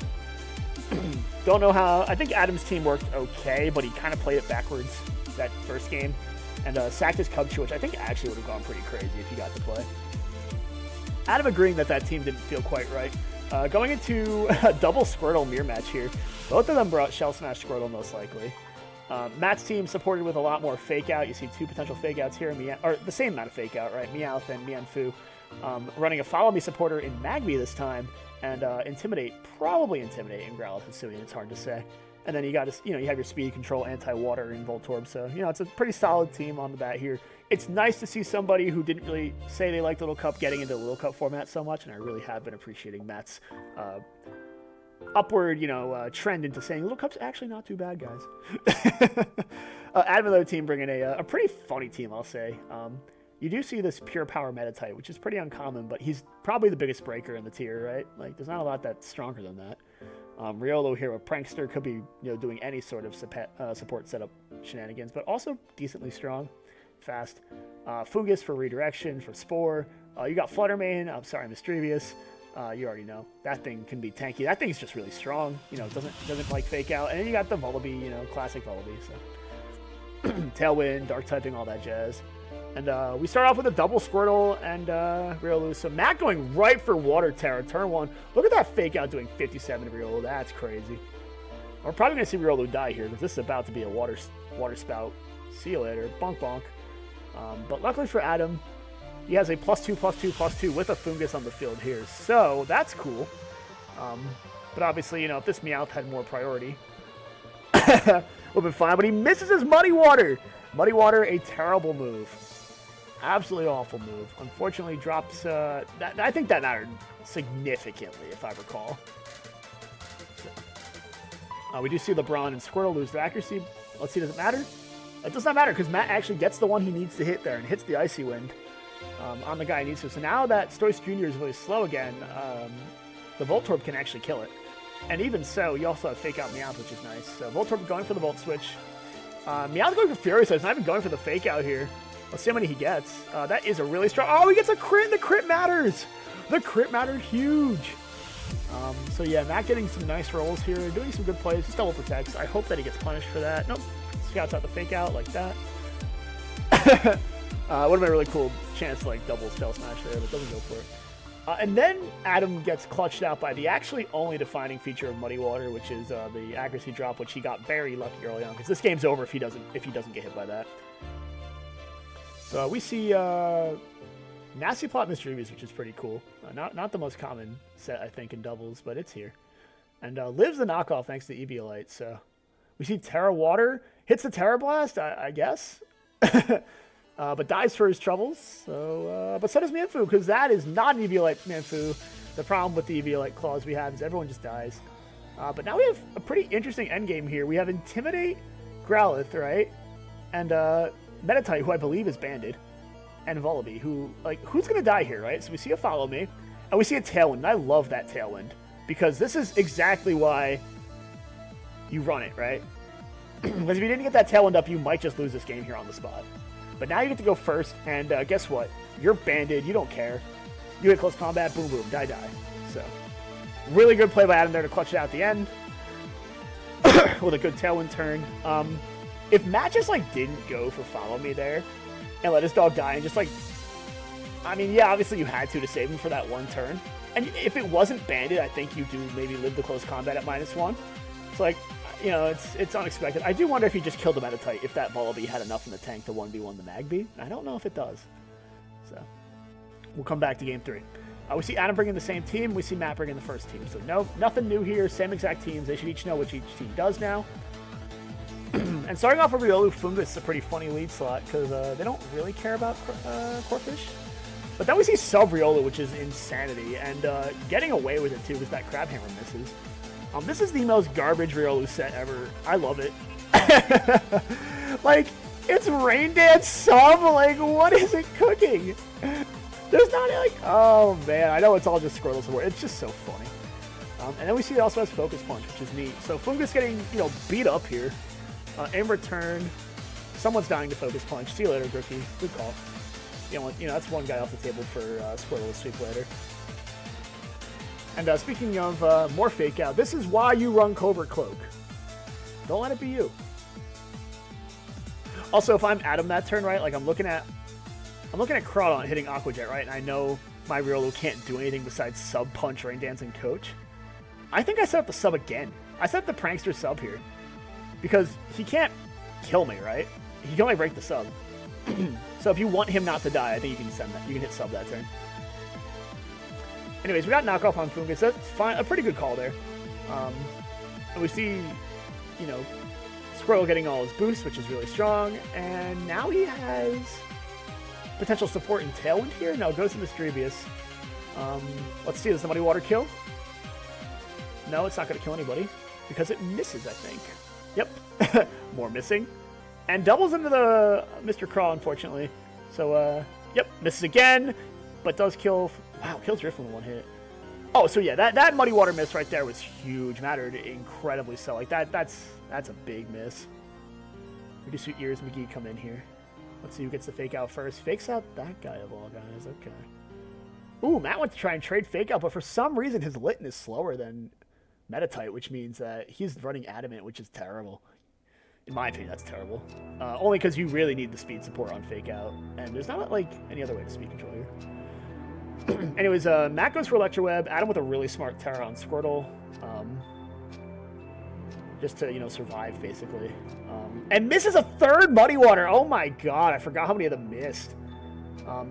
Don't know how. I think Adam's team worked okay, but he kind of played it backwards that first game. And sacked his Cubchoo, which I think actually would have gone pretty crazy if he got to play. Adam agreeing that team didn't feel quite right. Going into a double Squirtle mirror match here. Both of them brought Shell Smash Squirtle, most likely. Matt's team supported with a lot more fake out. You see 2 potential fake outs here, or the same amount of fake out, right? Meowth and Mianfu. Running a Follow Me supporter in Magby this time, and probably Intimidate in Growlithe Hisuian, it's hard to say. And then you got you have your Speed Control, Anti-Water, and Voltorb. So, it's a pretty solid team on the bat here. It's nice to see somebody who didn't really say they liked Little Cup getting into the Little Cup format so much, and I really have been appreciating Matt's upward, trend into saying Little Cup's actually not too bad, guys. Adam and the team bringing a pretty funny team, I'll say. You do see this Pure Power meta type, which is pretty uncommon, but he's probably the biggest breaker in the tier, right? Like, there's not a lot that's stronger than that. Riolo here with Prankster could be, doing any sort of support setup shenanigans, but also decently strong, fast. Fungus for redirection, for Spore. You got Fluttermane. I'm sorry, Mischievous. You already know that thing can be tanky. That thing's just really strong. Doesn't like fake out. And then you got the Vullaby, classic Vullaby. So Tailwind, Dark typing, all that jazz. And we start off with a double Squirtle and Riolu. So Matt going right for Water Terror, turn 1. Look at that fake out doing 57 to Riolu. That's crazy. We're probably going to see Riolu die here because this is about to be a water spout. See you later. Bonk bonk. But luckily for Adam, he has a +2/+2/+2 with a Fungus on the field here. So that's cool. But obviously, if this Meowth had more priority, would have been fine. But he misses his Muddy Water. Muddy Water, a terrible move. Absolutely awful move. Unfortunately, drops. I think that mattered significantly, if I recall. So, we do see LeBron and Squirtle lose their accuracy. Let's see, does it matter? It does not matter because Matt actually gets the one he needs to hit there and hits the Icy Wind on the guy he needs to. So now that Stoice Jr. is really slow again, the Voltorb can actually kill it. And even so, you also have Fake Out Meowth, which is nice. So Voltorb going for the Volt Switch. Meowth going for Fury, so it's not even going for the Fake Out here. Let's see how many he gets. That is a really strong... Oh, he gets a crit! The crit matters! The crit mattered huge! So yeah, Matt getting some nice rolls here, doing some good plays. Just double protects. I hope that he gets punished for that. Nope. Scouts out the Fake Out like that. Would have been a really cool chance to like double Spell Smash there, but doesn't go for it. And then Adam gets clutched out by the actually only defining feature of Muddy Water, which is the accuracy drop, which he got very lucky early on, because this game's over if he doesn't get hit by that. So we see Nasty Plot Mischievous, which is pretty cool. Not the most common set, I think, in doubles, but it's here. And lives the knockoff thanks to Eviolite. So we see Terra Water hits the Terra Blast, I guess. But dies for his troubles. So, but so does Manfu, because that is not an Eviolite Manfu. The problem with the Eviolite claws we have is everyone just dies. But now we have a pretty interesting endgame here. We have Intimidate Growlithe, right? And Meditite, who I believe is banded. And Vullaby, who's going to die here, right? So we see a Follow Me, and we see a Tailwind. And I love that Tailwind, because this is exactly why you run it, right? Because if you didn't get that Tailwind up, you might just lose this game here on the spot. But now you get to go first, and guess what? You're banded. You don't care. You hit close combat, boom, boom, die, die. So, really good play by Adam there to clutch it out at the end with a good Tailwind turn. If Matt just, didn't go for Follow Me there and let his dog die and just, I mean, yeah, obviously you had to save him for that one turn. And if it wasn't banded, I think you do maybe live the close combat at -1. So, you know, it's unexpected. I do wonder if he just killed him at a tight, if that Vullaby had enough in the tank to 1v1 the Magby. I don't know if it does. So, we'll come back to game 3. We see Adam bringing the same team. We see Matt bringing the first team. So, no, nothing new here. Same exact teams. They should each know which each team does now. And starting off with Riolu, Fungus is a pretty funny lead slot, because they don't really care about Corphish. But then we see Sub Riolu, which is insanity, and getting away with it, too, because that Crab Hammer misses. This is the most garbage Riolu set ever. I love it. It's Rain Dance Sub. What is it cooking? There's not oh man, I know it's all just Squirtle support. It's just so funny. And then we see it also has Focus Punch, which is neat. So Fungus getting, beat up here. In return, someone's dying to Focus Punch. See you later, Brookie. Good call. That's one guy off the table for Squirtle to sweep later. And speaking of more Fake Out, this is why you run Covert Cloak. Don't let it be you. Also, if I'm Adam that turn, right, I'm looking at Crawdon hitting Aqua Jet, right, and I know my Riolu can't do anything besides Sub Punch, Rain Dance, and Coach. I think I set up the Sub again. I set up the Prankster Sub here. Because he can't kill me, right? He can only break the Sub. So if you want him not to die, I think you can send that. You can hit Sub that turn. Anyways, we got knockoff on Fungus. That's fine. A pretty good call there. And we see, Squirtle getting all his boosts, which is really strong. And now he has potential support in Tailwind here. No, it goes to Mischievous. Let's see. Does the Muddy Water kill? No, it's not going to kill anybody. Because it misses, I think. Yep. More missing. And doubles into the Mr. Craw, unfortunately. So, yep, misses again. But does kill... Wow, kills Rift with one hit. Oh, so yeah, that Muddy Water miss right there was huge. Mattered incredibly so. That's a big miss. We just see Ears McGee come in here. Let's see who gets the Fake Out first. Fakes out that guy of all guys. Okay. Ooh, Matt went to try and trade Fake Out, but for some reason his Litten is slower than Meditite, which means that he's running Adamant, which is terrible. In my opinion, that's terrible. Only because you really need the speed support on Fake Out, and there's not any other way to speed control here. Anyways, Matt goes for Electro Web. Adam with a really smart Terra on Squirtle. Just to, survive, basically. And misses a third Muddy Water. Oh my god, I forgot how many of them missed.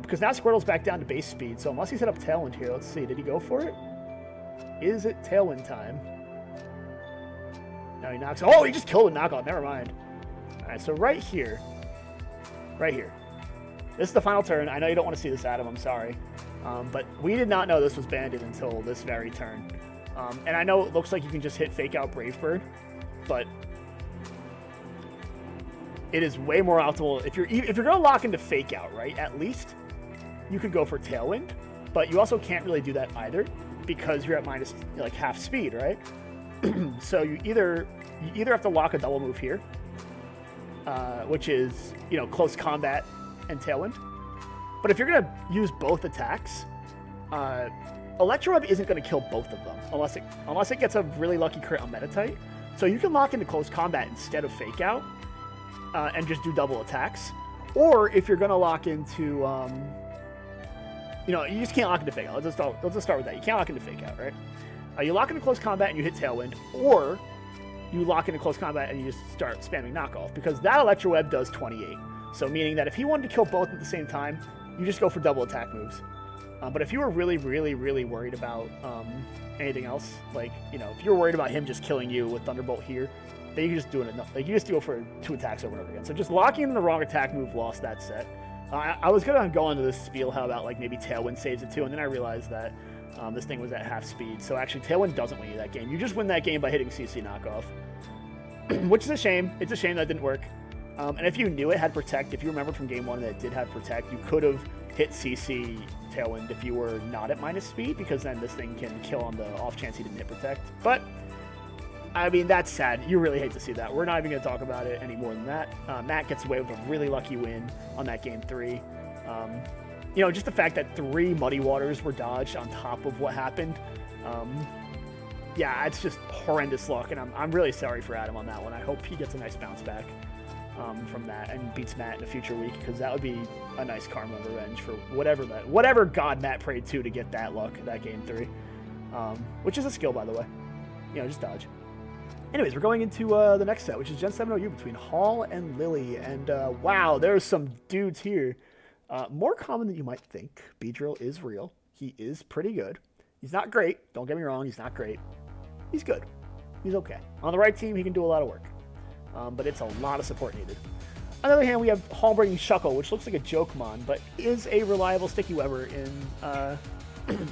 Because now Squirtle's back down to base speed, so unless he set up Tailwind here, let's see, did he go for it? Is it Tailwind time? No, he knocks. Oh, he just killed a knockout. Never mind. All right, so right here. This is the final turn. I know you don't want to see this, Adam. I'm sorry. But we did not know this was banded until this very turn. And I know it looks like you can just hit Fake Out Brave Bird, but it is way more optimal. If you're going to lock into Fake Out, right, at least you could go for Tailwind, but you also can't really do that either because you're at minus like half speed, right? So you either have to lock a double move here, which is, close combat and Tailwind. But if you're going to use both attacks, Electro Web isn't going to kill both of them unless it gets a really lucky crit on Metatite. So you can lock into close combat instead of Fake Out and just do double attacks. Or if you're going to lock into, you just can't lock into Fake Out. Let's just start with that. You can't lock into Fake Out, right? You lock into close combat and you hit Tailwind, or you lock into close combat and you just start spamming knockoff, because that Electro Web does 28. So meaning that if he wanted to kill both at the same time, you just go for double attack moves. But if you were really, really, really worried about anything else, like, if you were worried about him just killing you with Thunderbolt here, then you can just do it enough. Like, you just do it for 2 attacks over and over again. So just locking in the wrong attack move lost that set. I was going to go into this spiel how about, like, maybe Tailwind saves it too, and then I realized that this thing was at half speed. So actually, Tailwind doesn't win you that game. You just win that game by hitting CC knockoff, which is a shame. It's a shame that didn't work. And if you knew it had Protect, if you remember from game 1 that it did have Protect, you could have hit CC Tailwind if you were not at minus speed, because then this thing can kill on the off chance he didn't hit Protect. But, I mean, that's sad. You really hate to see that. We're not even going to talk about it any more than that. Matt gets away with a really lucky win on that game 3. Just the fact that 3 Muddy Waters were dodged on top of what happened. Yeah, it's just horrendous luck, and I'm really sorry for Adam on that one. I hope he gets a nice bounce back from that and beats Matt in a future week, because that would be a nice karma revenge for whatever god Matt prayed to get that luck, that game 3. Which is a skill, by the way. Just dodge. Anyways, we're going into the next set, which is Gen 7 OU between Hall and Lily. And wow, there's some dudes here. More common than you might think. Beedrill is real. He is pretty good. He's not great. Don't get me wrong. He's not great. He's good. He's okay. On the right team, he can do a lot of work. But it's a lot of support needed. On the other hand, we have Hall bringing Shuckle, which looks like a Jokemon, but is a reliable Sticky Webber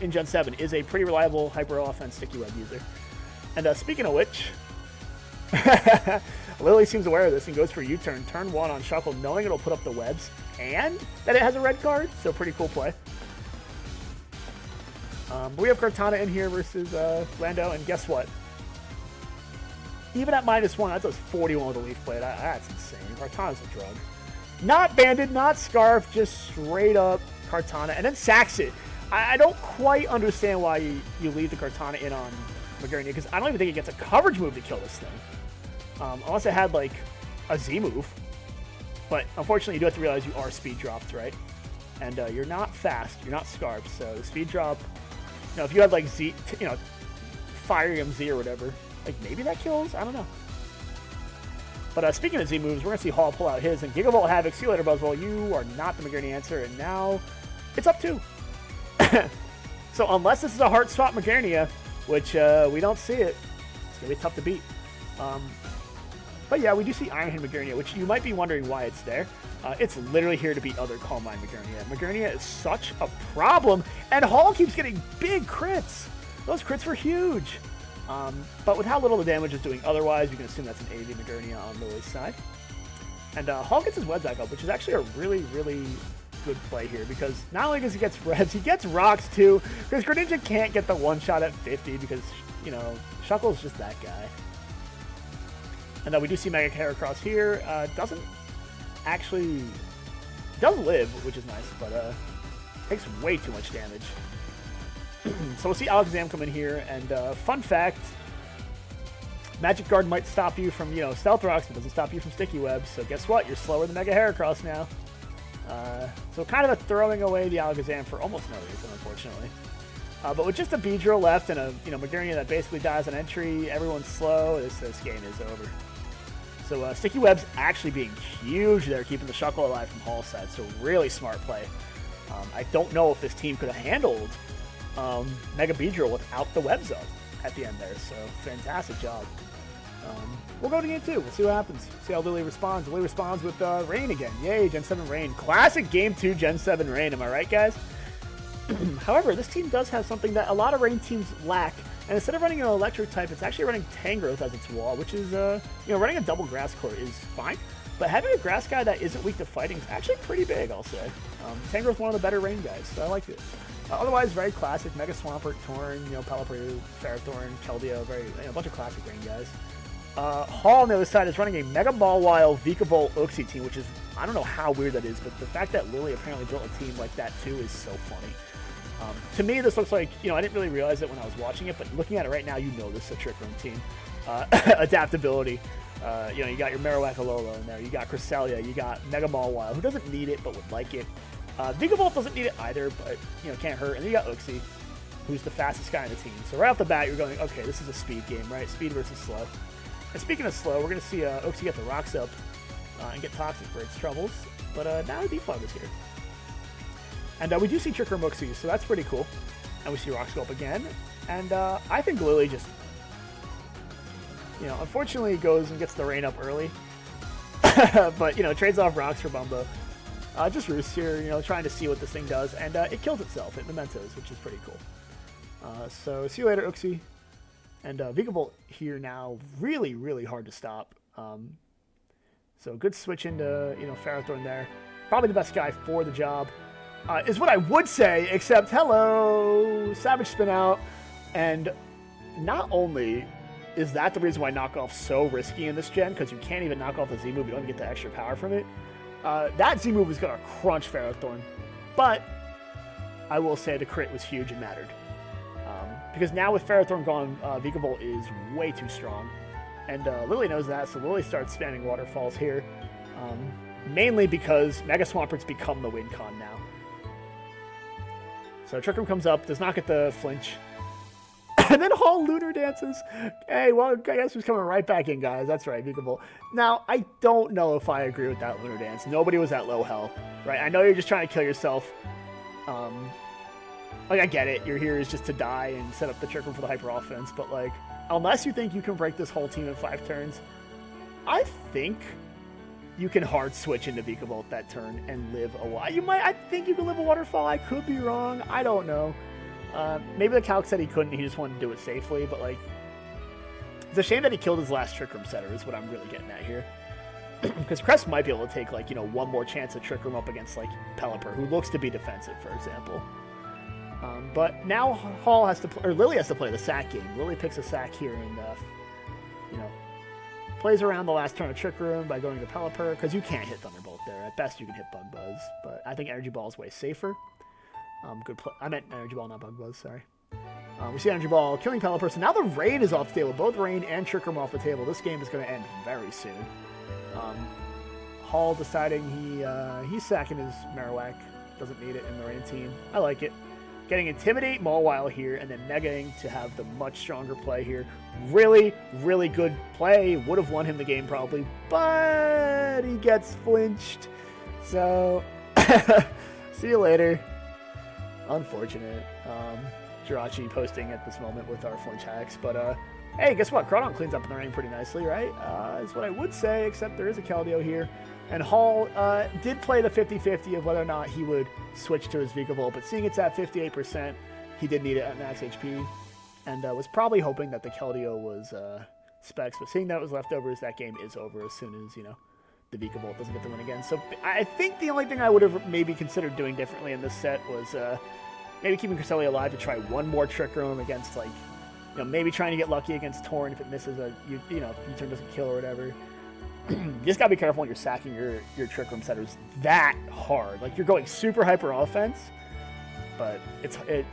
in Gen 7. Is a pretty reliable hyper offense Sticky Web user. And speaking of which, Lily seems aware of this and goes for U-turn, turn 1 on Shuckle, knowing it'll put up the webs and that it has a red card, so pretty cool play. But we have Kartana in here versus Lando, and guess what? Even at -1, that does 41 with a Leaf Blade. That's insane. Kartana's a drug. Not banded, not Scarf, just straight up Kartana, and then sacks it. I don't quite understand why you leave the Kartana in on Magernia, because I don't even think it gets a coverage move to kill this thing. Unless it had, like, a Z move. But, unfortunately, you do have to realize you are speed dropped, right? And you're not fast. You're not Scarf. So, the speed drop, if you had, like, Z, Firium Z or whatever, like, maybe that kills? I don't know. But speaking of Z moves, we're going to see Hall pull out his, and Gigavolt Havoc. See you later, Buzzwole. You are not the Magernia answer, and now it's up 2. So, unless this is a Heart Swap Magernia, which we don't see it, it's going to be tough to beat. But yeah, we do see Iron Hand Magernia, which you might be wondering why it's there. It's literally here to beat other Calm Mind Magernia. Magernia is such a problem, and Hall keeps getting big crits. Those crits were huge. But with how little the damage is doing otherwise, you can assume that's an AV Magernia on Lily's side. And Hall gets his web back up, which is actually a really, really good play here, because not only does he get revs, he gets rocks too, because Greninja can't get the one-shot at 50 because, Shuckle's just that guy. And then we do see Mega Heracross here. Does live, which is nice, but takes way too much damage. So we'll see Alakazam come in here, and fun fact, Magic Guard might stop you from, Stealth Rocks, but doesn't stop you from Sticky Webs, so guess what? You're slower than Mega Heracross now. So kind of a throwing away the Alakazam for almost no reason, unfortunately. But with just a Beedrill left and a Magernia that basically dies on entry, everyone's slow, this game is over. So Sticky Web's actually being huge there, keeping the Shuckle alive from Hall's side, so really smart play. I don't know if this team could have handled Mega Beedrill without the webs up at the end there, so fantastic job. We'll go to game 2. We'll see what happens. See how Lily responds. Lily responds with Rain again. Yay, Gen 7 Rain. Classic game 2 Gen 7 Rain. Am I right, guys? However, this team does have something that a lot of Rain teams lack. And instead of running an electric type, it's actually running Tangrowth as its wall, which is, running a double grass core is fine. But having a grass guy that isn't weak to fighting is actually pretty big, I'll say. Tangrowth's one of the better Rain guys, so I like it. Otherwise, very classic. Mega Swampert, Torn, Pelipper, Ferrothorn, Keldeo, a bunch of classic Rain guys. Hall on the other side is running a Mega Mawile, Vikavolt, Uxie team, which is, I don't know how weird that is, but the fact that Lily apparently built a team like that too is so funny. To me, this looks like, I didn't really realize it when I was watching it, but looking at it right now, this is a Trick Room team. Adaptability. You got your Marowak Alola in there, you got Cresselia, you got Mega Mawile, who doesn't need it, but would like it. Vikavolt doesn't need it either, but, can't hurt. And then you got Uxie, who's the fastest guy in the team. So right off the bat, you're going, okay, this is a speed game, right? Speed versus slow. And speaking of slow, we're going to see Uxie get the rocks up and get toxic for its troubles. But now Defog is here. And we do see Trick Room Uxie, so that's pretty cool. And we see rocks go up again. And I think Lily just, unfortunately goes and gets the rain up early. But, trades off rocks for Bumbo. Just roosts here, trying to see what this thing does. And it kills itself. It mementos, which is pretty cool. So see you later, Uxie. And Vikavolt here now, really, really hard to stop. So good switch into, Ferrothorn there. Probably the best guy for the job. Is what I would say, except, hello, Savage Spin out. And not only is that the reason why knockoff's so risky in this gen, because you can't even knock off the Z move, you don't even get the extra power from it. That Z move is going to crunch Ferrothorn. But I will say the crit was huge and mattered. Because now with Ferrothorn gone, Vikavolt is way too strong. And Lily knows that, so Lily starts spamming Waterfalls here. Mainly because Mega Swampert's become the win con now. So Trick Room comes up, does not get the flinch. And then Hall Lunar dances. Hey, well, I guess who's coming right back in, guys. That's right, Vikavolt. Now, I don't know if I agree with that Lunar dance. Nobody was at low health, right? I know you're just trying to kill yourself. I get it. You're here is just to die and set up the Trick Room for the hyper offense. But, unless you think you can break this whole team in 5 turns, I think you can hard switch into Vikavolt that turn and live a while. I think you can live a Waterfall. I could be wrong. I don't know. Maybe the calc said he couldn't. He just wanted to do it safely. But, it's a shame that he killed his last Trick Room setter is what I'm really getting at here. Because Crest might be able to take, one more chance at Trick Room up against, Pelipper, who looks to be defensive, for example. But now Hall has to, or Lily has to play the sack game. Lily picks a sack here and, plays around the last turn of Trick Room by going to Pelipper, because you can't hit Thunderbolt there. At best, you can hit Bug Buzz, but I think Energy Ball is way safer. Good play. I meant Energy Ball, not Bug Buzz, sorry. We see Energy Ball killing Pelipper, so now the Rain is off the table. Both Rain and Trick Room off the table. This game is going to end very soon. Hall deciding he's sacking his Marowak. Doesn't need it in the Rain team. I like it. Getting Intimidate Mawile here, and then Megaing to have the much stronger play here. Really, really good play. Would have won him the game probably, but he gets flinched. So, see you later. Unfortunate. Jirachi posting at this moment with our flinch hacks, but hey, guess what? Crawdon cleans up in the ring pretty nicely, right? Is what I would say, except there is a Keldeo here. And Hall did play the 50-50 of whether or not he would switch to his Vikavolt, but seeing it's at 58%, he did need it at max HP, and was probably hoping that the Keldeo was Specs, but seeing that it was leftovers, that game is over as soon as, the Vikavolt doesn't get the win again. So I think the only thing I would have maybe considered doing differently in this set was maybe keeping Cresselia alive to try one more Trick Room against, maybe trying to get lucky against Torn if it misses if U-turn doesn't kill or whatever. You just gotta be careful when you're sacking your Trick Room setters that hard. You're going super hyper offense, but it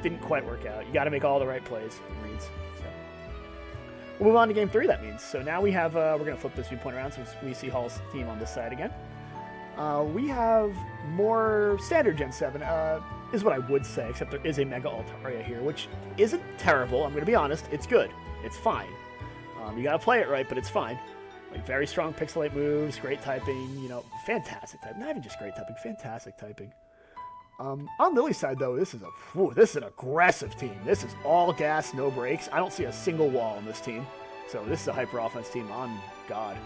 didn't quite work out. You got to make all the right plays and reads. So we'll move on to game 3. That means so now we have we're gonna flip this viewpoint around so we see Hall's team on this side again. We have more standard Gen 7. Is what I would say, except there is a Mega Altaria here, which isn't terrible. I'm gonna be honest. It's good. It's fine. You gotta play it right, but it's fine. Very strong pixelate moves, great typing, fantastic typing. Not even just great typing, fantastic typing. On Lily's side, though, this is an aggressive team. This is all gas, no brakes. I don't see a single wall on this team. So this is a hyper offense team on God.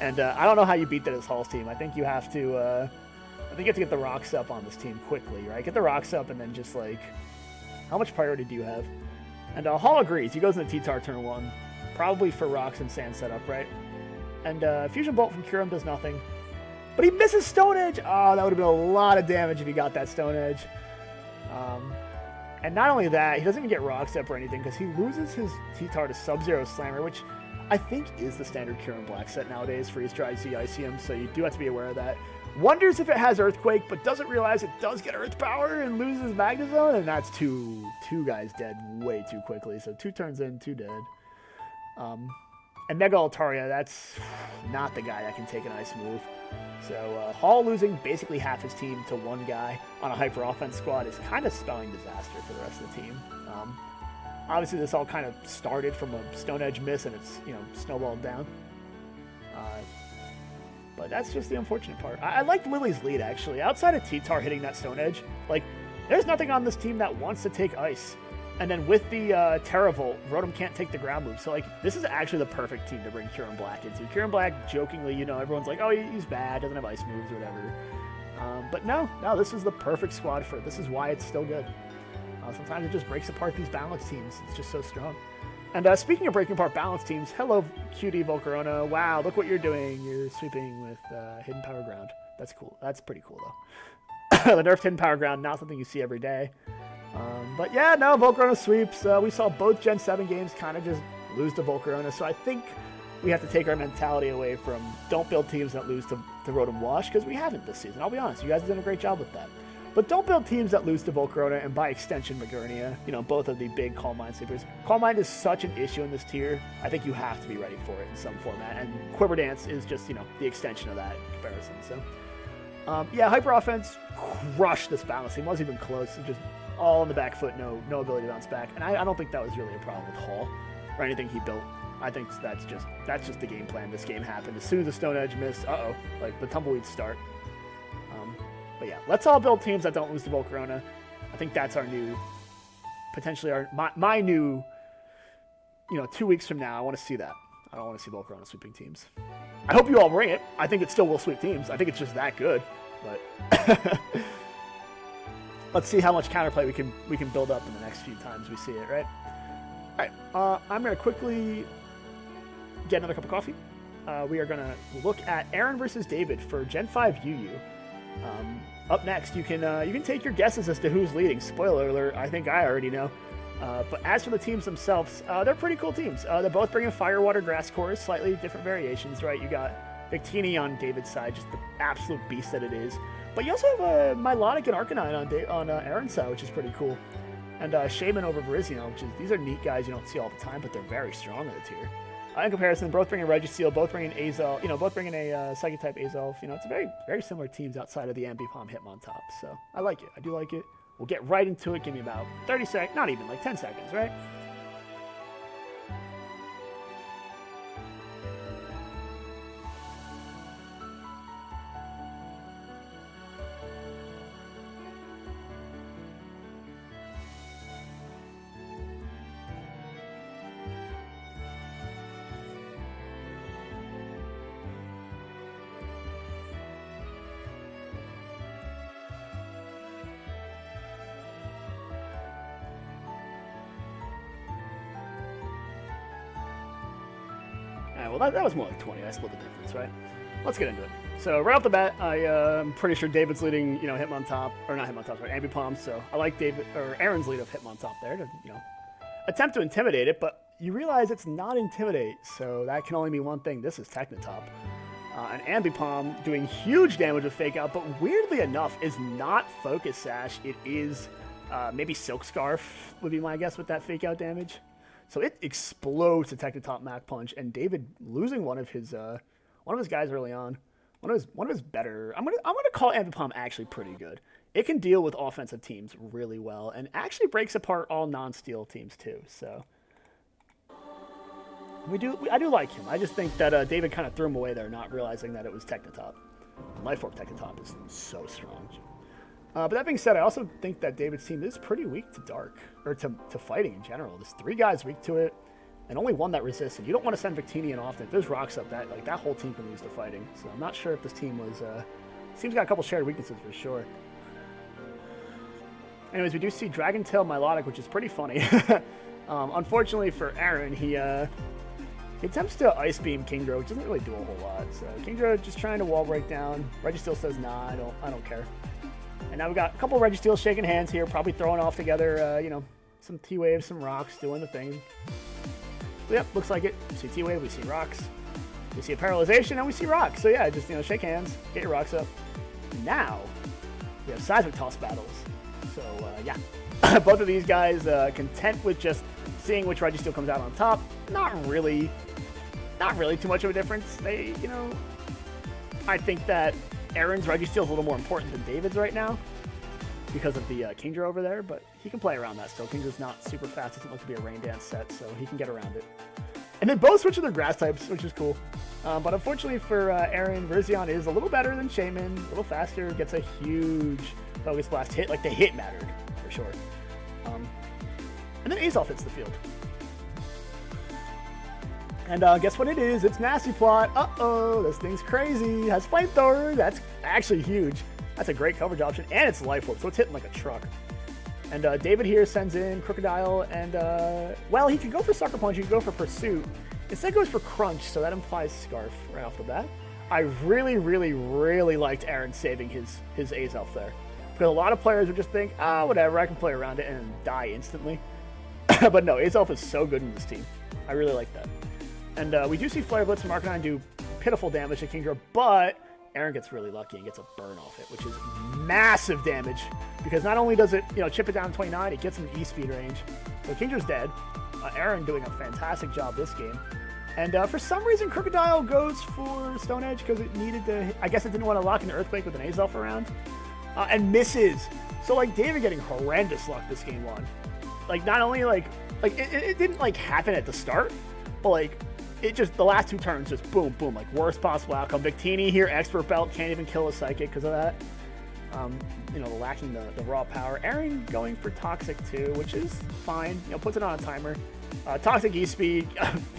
And I don't know how you beat that as Hall's team. I think you have to. I think you have to get the rocks up on this team quickly, right? Get the rocks up and then just like, how much priority do you have? And Hall agrees. He goes into T-Tar turn 1, probably for rocks and sand setup, right? And Fusion Bolt from Kyurem does nothing. But he misses Stone Edge! Oh, that would have been a lot of damage if he got that Stone Edge. And not only that, he doesn't even get Rock Step or anything because he loses his T-Tar to Sub-Zero Slammer, which I think is the standard Kyurem Black set nowadays, Freeze Dry Z ICM, so you do have to be aware of that. Wonders if it has Earthquake, but doesn't realize it does get Earth Power and loses Magnezone, and that's two guys dead way too quickly. So 2 turns in, 2 dead. And Mega Altaria, that's not the guy that can take an ice move. So Hall losing basically half his team to 1 guy on a hyper offense squad is kind of spelling disaster for the rest of the team. Obviously, this all kind of started from a Stone Edge miss, and it's snowballed down. But that's just the unfortunate part. I like Lily's lead, actually. Outside of T-Tar hitting that Stone Edge, like, there's nothing on this team that wants to take ice. And then with the Terravolt, Rotom can't take the ground move. So, like, this is actually the perfect team to bring Kyurem Black into. Kyurem Black, jokingly, everyone's like, oh, he's bad, doesn't have ice moves or whatever. But no, this is the perfect squad for it. This is why it's still good. Sometimes it just breaks apart these balance teams. It's just so strong. And speaking of breaking apart balance teams, hello, QD Volcarona. Wow, look what you're doing. You're sweeping with Hidden Power Ground. That's cool. That's pretty cool, though. The nerfed Hidden Power Ground, not something you see every day. But yeah, no, Volcarona sweeps. We saw both Gen 7 games kind of just lose to Volcarona. So I think we have to take our mentality away from don't build teams that lose to Rotom Wash, because we haven't this season. I'll be honest. You guys have done a great job with that. But don't build teams that lose to Volcarona and by extension Magernia, both of the big Calm Mind sleepers. Calm Mind is such an issue in this tier. I think you have to be ready for it in some format. And Quiver Dance is just, the extension of that comparison. So, yeah, Hyper Offense crushed this balance team. Wasn't even close. Just all on the back foot, no ability to bounce back. And I don't think that was really a problem with Hall or anything he built. I think that's just the game plan. This game happened. As soon as the Stone Edge missed, like the tumbleweeds start. But yeah, let's all build teams that don't lose to Volcarona. I think that's our new, potentially my new, 2 weeks from now, I want to see that. I don't want to see Volcarona sweeping teams. I hope you all bring it. I think it still will sweep teams. I think it's just that good. But let's see how much counterplay we can build up in the next few times we see it, right? All right, I'm going to quickly get another cup of coffee. We are going to look at Aaron versus David for Gen 5 UU. Up next, you can take your guesses as to who's leading. Spoiler alert, I think I already know. But as for the teams themselves, they're pretty cool teams. They're both bringing Fire, Water, Grass cores, slightly different variations, right? You got Victini on David's side, just the absolute beast that it is. But you also have Milotic and Arcanine on Aaron's side, which is pretty cool. And Shaman over Verizio, these are neat guys you don't see all the time, but they're very strong in the tier. In comparison, both bringing Registeel, both bringing Azel, both bringing a Psychic-type Azel. It's a very, very similar teams outside of the Ambipom Hitmontop. So I like it. I do like it. We'll get right into it. Give me about 30 seconds, not even, like 10 seconds, right? Well, that was more like 20. I split the difference, right? Let's get into it. So right off the bat, I'm pretty sure David's leading, Hitmontop, or not Hitmontop, sorry, Ambipom. So I like Aaron's lead of Hitmontop there to, attempt to intimidate it, but you realize it's not Intimidate, so that can only mean one thing. This is Technotop. And Ambipom doing huge damage with Fake Out, but weirdly enough is not Focus Sash. It is maybe Silk Scarf would be my guess with that Fake Out damage. So it explodes to Technotop Mach Punch, and David losing one of his guys early on. One of his better. I'm gonna call Ambipom actually pretty good. It can deal with offensive teams really well, and actually breaks apart all non-steel teams too. So I do like him. I just think that David kind of threw him away there, not realizing that it was Technotop. Life Orb Technotop is so strong. But that being said, I also think that David's team is pretty weak to Dark, or to fighting in general. There's 3 guys weak to it. and only one that resists. And you don't want to send Victini in often. If there's rocks up, that whole team can lose to fighting. So I'm not sure if this team was. Team's got a couple shared weaknesses for sure. Anyways, we do see Dragon Tail Milotic, which is pretty funny. Unfortunately for Aaron, he attempts to Ice Beam Kingdra, which doesn't really do a whole lot. So Kingdra just trying to wall break down. Registeel says, nah, I don't care. And now we got a couple of Registeels shaking hands here, probably throwing off together, you know, some T-Waves, some rocks, doing the thing. So, yep, looks like it. We see T-Wave, we see rocks. We see a paralyzation, and we see rocks. So yeah, just, you know, shake hands, get your rocks up. Now, we have seismic toss battles. So, yeah. Both of these guys content with just seeing which Registeel comes out on top. Not really too much of a difference. They, you know, I think that Aaron's Registeel is a little more important than David's right now because of the Kingdra over there, but he can play around that still. Kingdra's not super fast. Doesn't look to be a Rain Dance set, so he can get around it. And then both switch to their grass types, which is cool. But unfortunately for Aaron, Virizion is a little better than Shaman, a little faster, gets a huge Focus Blast hit. Like, the hit mattered, for sure. And then Azelf hits the field. And guess what it is? It's Nasty Plot. Uh-oh, this thing's crazy. Has Flamethrower. That's actually huge. That's a great coverage option. And it's Life Orb, so it's hitting like a truck. And David here sends in Crocodile, and, well, he could go for Sucker Punch, he could go for Pursuit. Instead goes for Crunch, so that implies Scarf right off the bat. I really, really, really liked Aaron saving his Azelf there. Because a lot of players would just think, whatever, I can play around it and die instantly. But no, Azelf is so good in this team. I really like that. And we do see Flare Blitz and Arcanine do pitiful damage to Kingdra, but Aaron gets really lucky and gets a burn off it, which is massive damage. Because not only does it, you know, chip it down to 29, it gets an E-Speed range. So Kingdra's dead. Aaron doing a fantastic job this game. And for some reason, Crocodile goes for Stone Edge because it needed to, I guess it didn't want to lock in Earthquake with an Azelf around. And misses. So, like, David getting horrendous luck this game one. Like, not only, like it didn't, like, happen at the start, but, like, it just, the last two turns, just boom, boom, like, worst possible outcome. Victini here, Expert Belt, can't even kill a Psychic because of that. You know, lacking the raw power. Aaron going for Toxic too, which is fine. You know, puts it on a timer. Toxic E-Speed,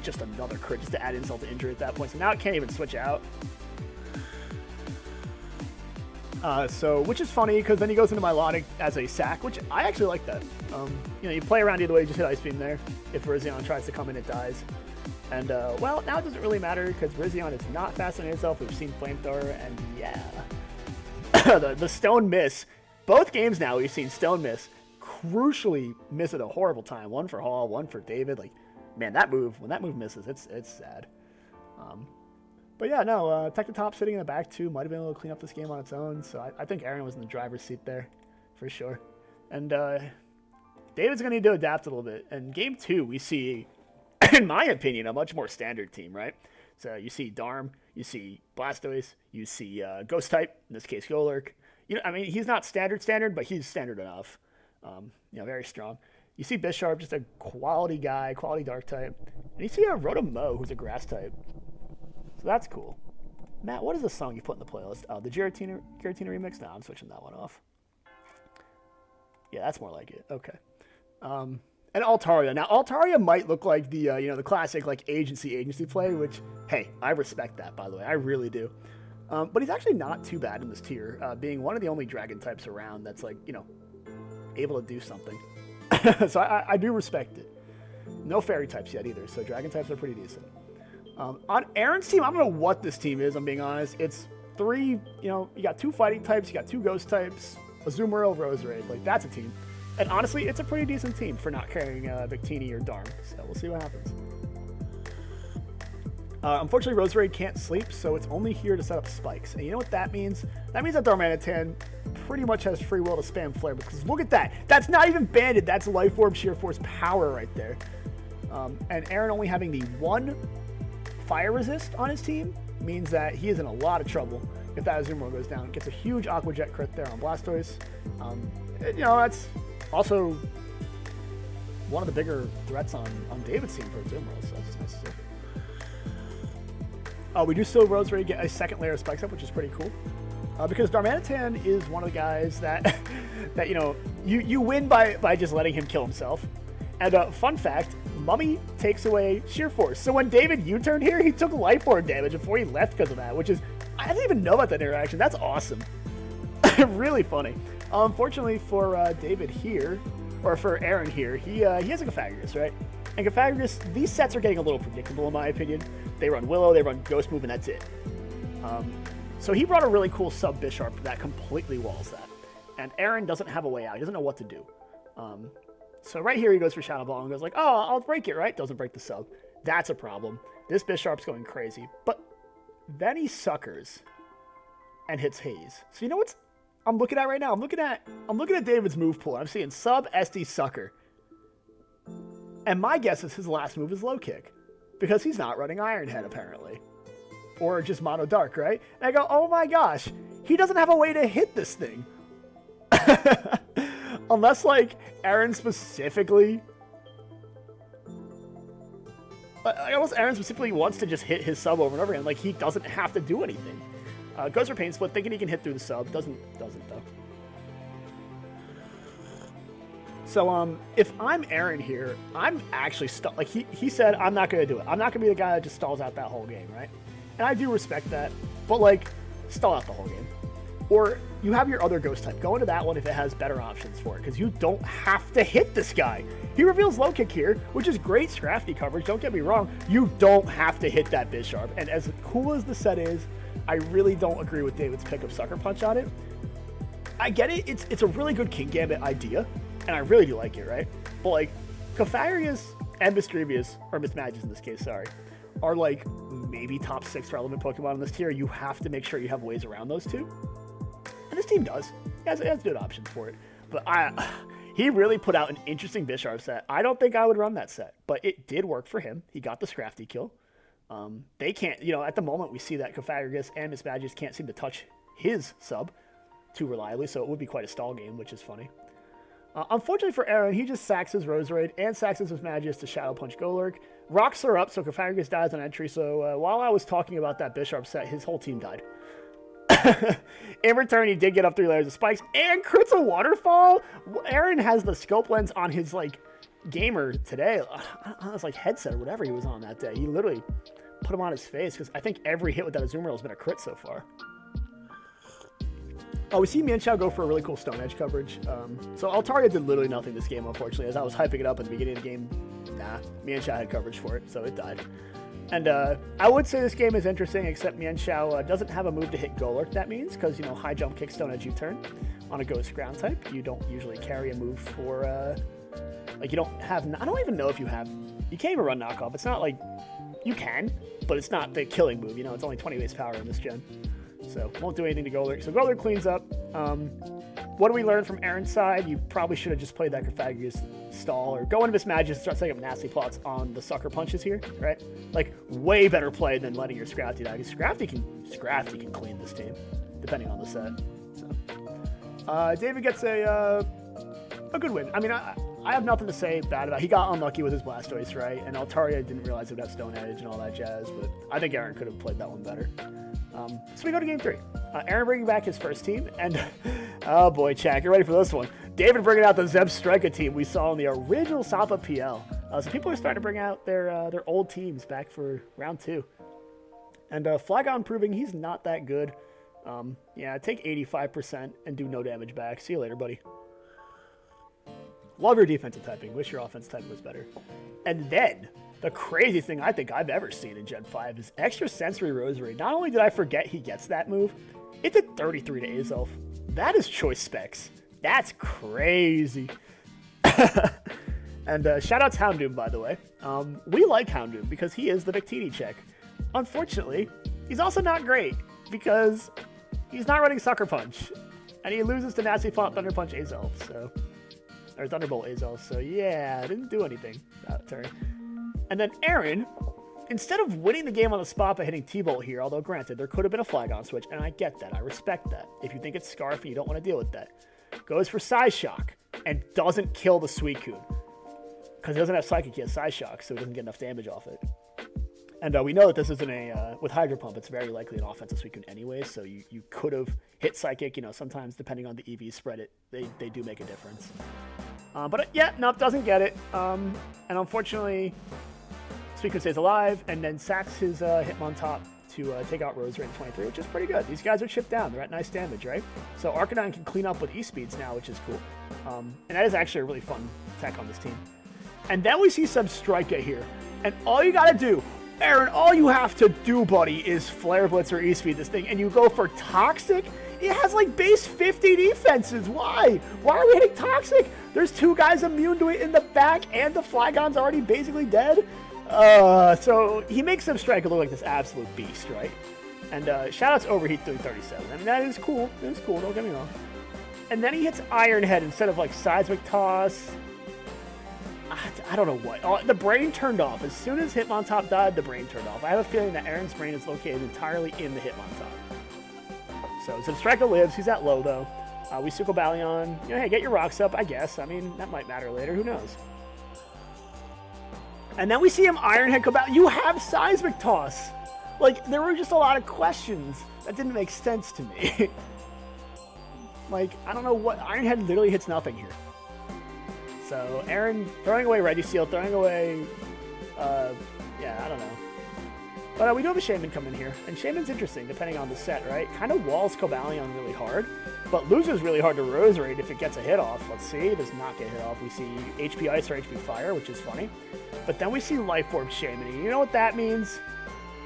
just another crit just to add insult to injury at that point. So now it can't even switch out. Which is funny because then he goes into Milotic as a sack, which I actually like that. You know, you play around either way, you just hit Ice Beam there. If Virizion tries to come in, it dies. And, well, now it doesn't really matter because Virizion is not fast on itself. We've seen Flamethrower, and yeah. the Stone Miss. Both games now we've seen Stone Miss crucially miss at a horrible time. One for Hall, one for David. Like, man, that move, when that move misses, it's sad. But yeah, no, Tech the Top sitting in the back too might have been able to clean up this game on its own. So I think Aaron was in the driver's seat there for sure. And David's going to need to adapt a little bit. And game two, we see, in my opinion, a much more standard team, right? So you see Darm, you see Blastoise, you see Ghost type, in this case Golurk. You know, I mean, he's not standard, but he's standard enough. You know, very strong. You see Bisharp, just a quality guy, quality Dark type. And you see Rotom-Mow, who's a Grass type. So that's cool. Matt, what is the song you put in the playlist? Oh, the Giratina remix? No, I'm switching that one off. Yeah, that's more like it. Okay. And Altaria. Now, Altaria might look like the, you know, the classic, like, agency play, which, hey, I respect that, by the way. I really do. But he's actually not too bad in this tier, being one of the only dragon types around that's, like, you know, able to do something. So I do respect it. No fairy types yet either, so dragon types are pretty decent. On Aaron's team, I don't know what this team is, I'm being honest. It's three, you know, you got two fighting types, you got two ghost types, Azumarill, Roserade. Like, that's a team. And honestly, it's a pretty decent team for not carrying Victini or Darm. So we'll see what happens. Unfortunately, Roserade can't sleep, so it's only here to set up spikes. And you know what that means? That means that Darmanitan pretty much has free will to spam Flare. Because look at that. That's not even banded. That's Life Orb Sheer Force power right there. And Aaron only having the one fire resist on his team means that he is in a lot of trouble if that Azumarill goes down. Gets a huge Aqua Jet crit there on Blastoise. You know, that's also one of the bigger threats on David's team for Azumarill, so that's nice to see. We do still Roserade get a second layer of spikes up, which is pretty cool. Because Darmanitan is one of the guys that, that you know, you win by just letting him kill himself. And fun fact, Mummy takes away Sheer Force. So when David U-turned here, he took life orb damage before he left because of that, which is, I didn't even know about that interaction. That's awesome. Really funny. Unfortunately for David here, or for Aaron here, he has a Pythagoras, right? And Pythagoras, these sets are getting a little predictable in my opinion. They run Willow, they run Ghost Move, and that's it. So he brought a really cool sub Bisharp that completely walls that. And Aaron doesn't have a way out. He doesn't know what to do. So right here he goes for Shadow Ball and goes like, oh, I'll break it, right? Doesn't break the sub. That's a problem. This Bisharp's going crazy. But then he suckers and hits Haze. So you know what's I'm looking at right now? I'm looking at David's move pool. I'm seeing sub, SD, sucker. And my guess is his last move is low kick. Because he's not running Iron Head, apparently. Or just Mono Dark, right? And I go, oh my gosh, he doesn't have a way to hit this thing. Unless, like, Aaron specifically... Unless Aaron specifically wants to just hit his sub over and over again. Like, he doesn't have to do anything. Goes for Pain Split, thinking he can hit through the sub. Doesn't though. So, if I'm Aaron here, I'm actually stuck. Like, he said, I'm not going to do it. I'm not going to be the guy that just stalls out that whole game, right? And I do respect that. But, like, stall out the whole game. Or you have your other ghost type. Go into that one if it has better options for it, because you don't have to hit this guy. He reveals low kick here, which is great Scrafty coverage. Don't get me wrong. You don't have to hit that Bisharp. And as cool as the set is, I really don't agree with David's pick of Sucker Punch on it. I get it. It's a really good King Gambit idea, and I really do like it, right? But, like, Clefairy and Misdrevious, or Mismagius in this case, sorry, are, like, maybe top 6 relevant Pokemon in this tier. You have to make sure you have ways around those two. And this team does. It has good options for it. But he really put out an interesting Bisharp set. I don't think I would run that set, but it did work for him. He got the Scrafty kill. They can't, at the moment we see that Clefairy and Mismagius can't seem to touch his sub too reliably, so it would be quite a stall game, which is funny. Unfortunately for Aaron, he just sacks his Roserade and sacks his Mismagius to Shadow Punch Golurk. Rocks are up, so Clefairy dies on entry, so while I was talking about that Bisharp set, his whole team died. In return, he did get up 3 layers of spikes and crits a waterfall. Aaron has the scope lens on his gamer today. On his headset or whatever he was on that day. He literally put him on his face because I think every hit with that Azumarill has been a crit so far. Oh, we see Mienshao go for a really cool Stone Edge coverage. So Altaria did literally nothing this game, unfortunately. As I was hyping it up at the beginning of the game, Mienshao had coverage for it, so it died. And I would say this game is interesting, except Mienshao doesn't have a move to hit Golurk, that means, because, high jump, kick, Stone Edge, U-turn. On a Ghost ground type, you don't usually carry a move for, you don't have, I don't even know if you have, you can't even run knockoff. It's not like, you can, but it's not the killing move, it's only 20 base power in this gen. So, won't do anything to Golurk. So Golurk cleans up. What do we learn from Aaron's side? You probably should have just played that Clefairy stall or go into Mismagius and start setting up nasty plots on the sucker punches here, right? Way better play than letting your Scrafty die. Because Scrafty can clean this team, depending on the set. So, David gets a good win. I mean, I have nothing to say bad about it. He got unlucky with his Blastoise, right? And Altaria didn't realize it would have Stone Edge and all that jazz, but I think Aaron could have played that one better. So we go to game 3. Aaron bringing back his first team, and oh boy, Chad, you're ready for this one. David bringing out the Zebstrika team we saw in the original SAPAPL. So people are starting to bring out their old teams back for round 2. And Flygon proving he's not that good. Yeah, take 85% and do no damage back. See you later, buddy. Love your defensive typing. Wish your offense typing was better. And then, the craziest thing I think I've ever seen in Gen 5 is Extra Sensory Roserade. Not only did I forget he gets that move, it did 33 to Azelf. That is choice specs. That's crazy. And shout out to Houndoom, by the way. We like Houndoom because he is the Victini check. Unfortunately, he's also not great because he's not running Sucker Punch. And he loses to Nasty Plot Thunder Punch Azelf, so... Or Thunderbolt Azelf, so yeah, didn't do anything that turn. And then Aaron, instead of winning the game on the spot by hitting T-Bolt here, although granted, there could have been a Flygon switch, and I get that, I respect that. If you think it's Scarf and you don't want to deal with that. Goes for Size Shock, and doesn't kill the Suicune. Because he doesn't have Psychic, he has Size Shock, so he doesn't get enough damage off it. And we know that this isn't a, with Hydro Pump, it's very likely an offensive Suicune anyway, so you could have hit Psychic, sometimes depending on the EV spread, they do make a difference. But yeah, nope, doesn't get it. And unfortunately, Suicune stays alive and then sacks his Hitmontop to take out Rose Raid 23, which is pretty good. These guys are chipped down. They're at nice damage, right? So Arcanine can clean up with E-Speeds now, which is cool. And that is actually a really fun tech on this team. And then we see Substrika here. And all you gotta do, Aaron, all you have to do, buddy, is Flare Blitz or E-Speed this thing, and you go for Toxic? It has like base 50 defenses. Why? Why are we hitting Toxic? There's 2 guys immune to it in the back, and the Flygon's already basically dead. So he makes Substrika look like this absolute beast, right? And shoutouts Overheat doing 37. I mean, that is cool. It is cool, don't get me wrong. And then he hits Iron Head instead of like Seismic Toss. I don't know what. Oh, the brain turned off. As soon as Hitmontop died, the brain turned off. I have a feeling that Aaron's brain is located entirely in the Hitmontop. So Substrika lives. He's at low, though. We see Cobalion. You know, hey, get your rocks up, I guess. I mean, that might matter later. Who knows? And then we see him Iron Head Cobalion. You have Seismic Toss. Like, there were just a lot of questions that didn't make sense to me. Like, I don't know what... Iron Head literally hits nothing here. So, Aaron throwing away Registeel, throwing away... yeah, I don't know. But we do have a Shaman come in here. And Shaman's interesting, depending on the set, right? Kind of walls Cobalion really hard. But loses really hard to Rose Raid if it gets a hit off. Let's see, it does not get hit off. We see HP Ice or HP Fire, which is funny. But then we see Life Orb Shaman. You know what that means?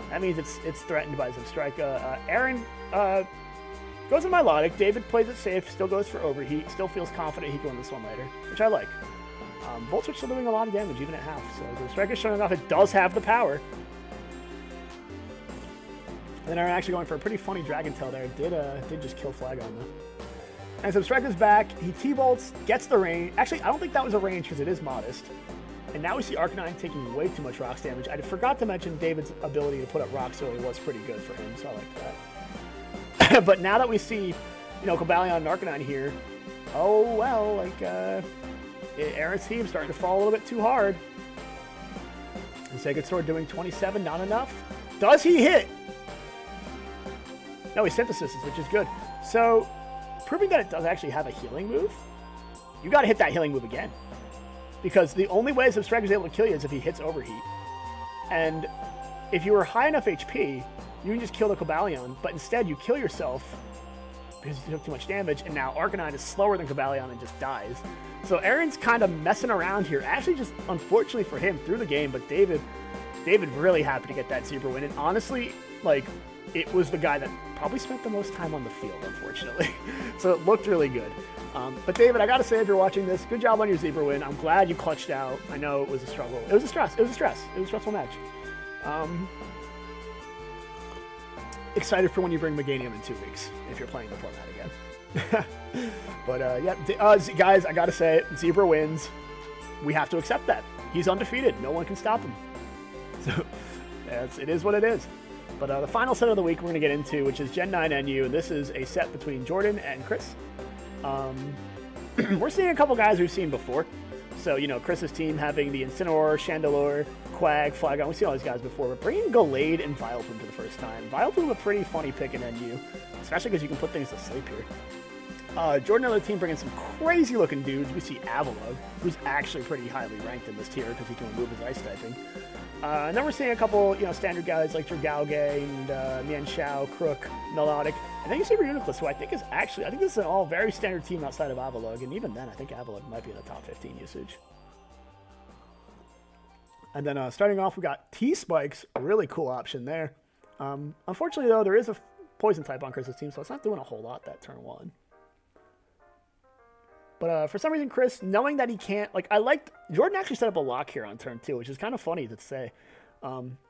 That means it's threatened by Substrika. Aaron goes in Milotic. David plays it safe, still goes for Overheat, still feels confident he can win this one later, which I like. Volt Switch still doing a lot of damage, even at half. So Substrika is showing off it does have the power. And then Aaron actually going for a pretty funny Dragon Tail there. Did just kill Flygon though. And Substrika's back. He T-Bolts, gets the range. Actually, I don't think that was a range because it is modest. And now we see Arcanine taking way too much rocks damage. I forgot to mention David's ability to put up rocks early was pretty good for him, so I like that. But now that we see, you know, Cobalion and Arcanine here, oh well, like, Aaron's team starting to fall a little bit too hard. And Sacred Sword doing 27, not enough. Does he hit? No, he synthesis, which is good. So, proving that it does actually have a healing move, you got to hit that healing move again. Because the only way Substrika is able to kill you is if he hits Overheat. And if you were high enough HP, you can just kill the Cobalion, but instead you kill yourself because you took too much damage, and now Arcanine is slower than Cobalion and just dies. So Aaron's kind of messing around here. Actually, just unfortunately for him, through the game, but David really happy to get that Zebra win. And honestly, like, it was the guy that probably spent the most time on the field, unfortunately. So it looked really good. But David, I gotta say, if you're watching this, good job on your Zebra win. I'm glad you clutched out. I know it was a struggle. It was a stressful match. Excited for when you bring Meganium in 2 weeks, if you're playing the format again. But yeah, guys, I gotta say it, Zebra wins. We have to accept that. He's undefeated. No one can stop him. So it is what it is. But the final set of the week we're going to get into, which is Gen 9 NU, and this is a set between Jordan and Chris. We're seeing a couple guys we've seen before. So, you know, Chris's team having the Incineroar, Chandelure, Quag, Flygon. We've seen all these guys before, but bringing Gallade and Vileplume for the first time. Vileplume a pretty funny pick in NU, especially because you can put things to sleep here. Jordan and the team bringing some crazy-looking dudes. We see Avalugg, who's actually pretty highly ranked in this tier because he can remove his ice typing. And then we're seeing a couple, you know, standard guys like Dragauge and Mienshao, Crook, Melodic. And then you see Reuniclus, who I think is actually, I think this is an all very standard team outside of Avalugg. And even then, I think Avalugg might be in the top 15 usage. And then starting off, we got T-Spikes, really cool option there. Unfortunately, though, there is a poison type on Chris's team, so it's not doing a whole lot that turn 1. But for some reason, Chris, knowing that he can't, like, I liked, Jordan actually set up a lock here on turn 2, which is kind of funny to say.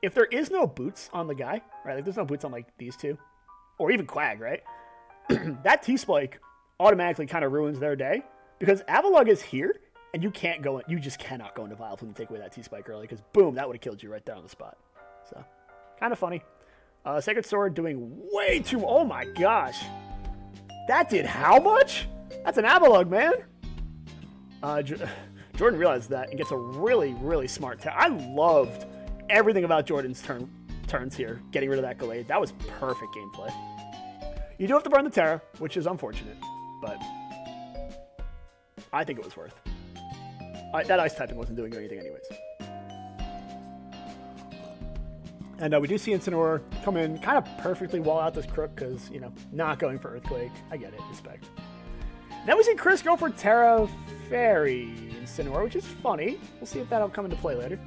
If there is no boots on the guy, right, like there's no boots on, like, these two, or even Quag, right, that T-Spike automatically kind of ruins their day, because Avalugg is here, and you can't go, you just cannot go into Vileplume and take away that T-Spike early, because boom, that would have killed you right there on the spot. So, kind of funny. Sacred Sword doing way too, oh my gosh. That did how much? That's an Avalugg, man. Jordan realized that and gets a really, really smart tech. I loved everything about Jordan's turns here, getting rid of that Gallade. That was perfect gameplay. You do have to burn the Terra, which is unfortunate, but I think it was worth. that ice typing wasn't doing anything anyways. And we do see Incineroar come in kind of perfectly wall out this Crook because, you know, not going for Earthquake. I get it. Respect. Then we see Chris go for Terra Fairy Incineroar, which is funny. We'll see if that'll come into play later.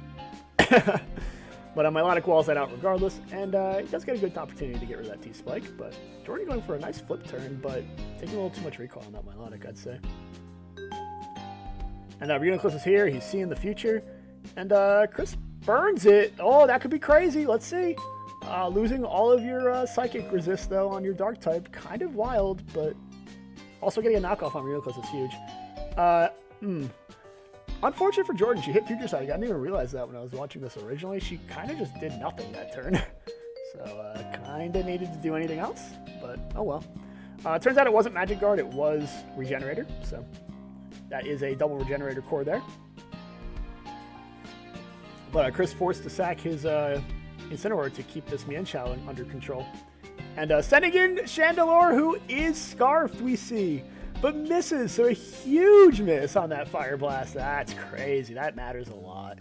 But Milotic walls that out regardless, and he does get a good opportunity to get rid of that T-Spike, but Jordan going for a nice flip turn, but taking a little too much recall on that Milotic, I'd say. And Reuniclus is here. He's seeing the future, and Chris burns it. Oh, that could be crazy. Let's see. Losing all of your Psychic resist, though, on your Dark type. Kind of wild, but also getting a knockoff on Reuniclus is huge. Unfortunate for Jordan, she hit Future Sight. I didn't even realize that when I was watching this originally. She kind of just did nothing that turn. So, kind of needed to do anything else, but oh well. Turns out it wasn't Magic Guard, it was Regenerator, so that is a double Regenerator core there. But Chris forced to sack his Incineroar to keep this Mienshao under control. And sending in Chandelure, who is Scarfed, we see. But misses, so a huge miss on that Fire Blast. That's crazy. That matters a lot.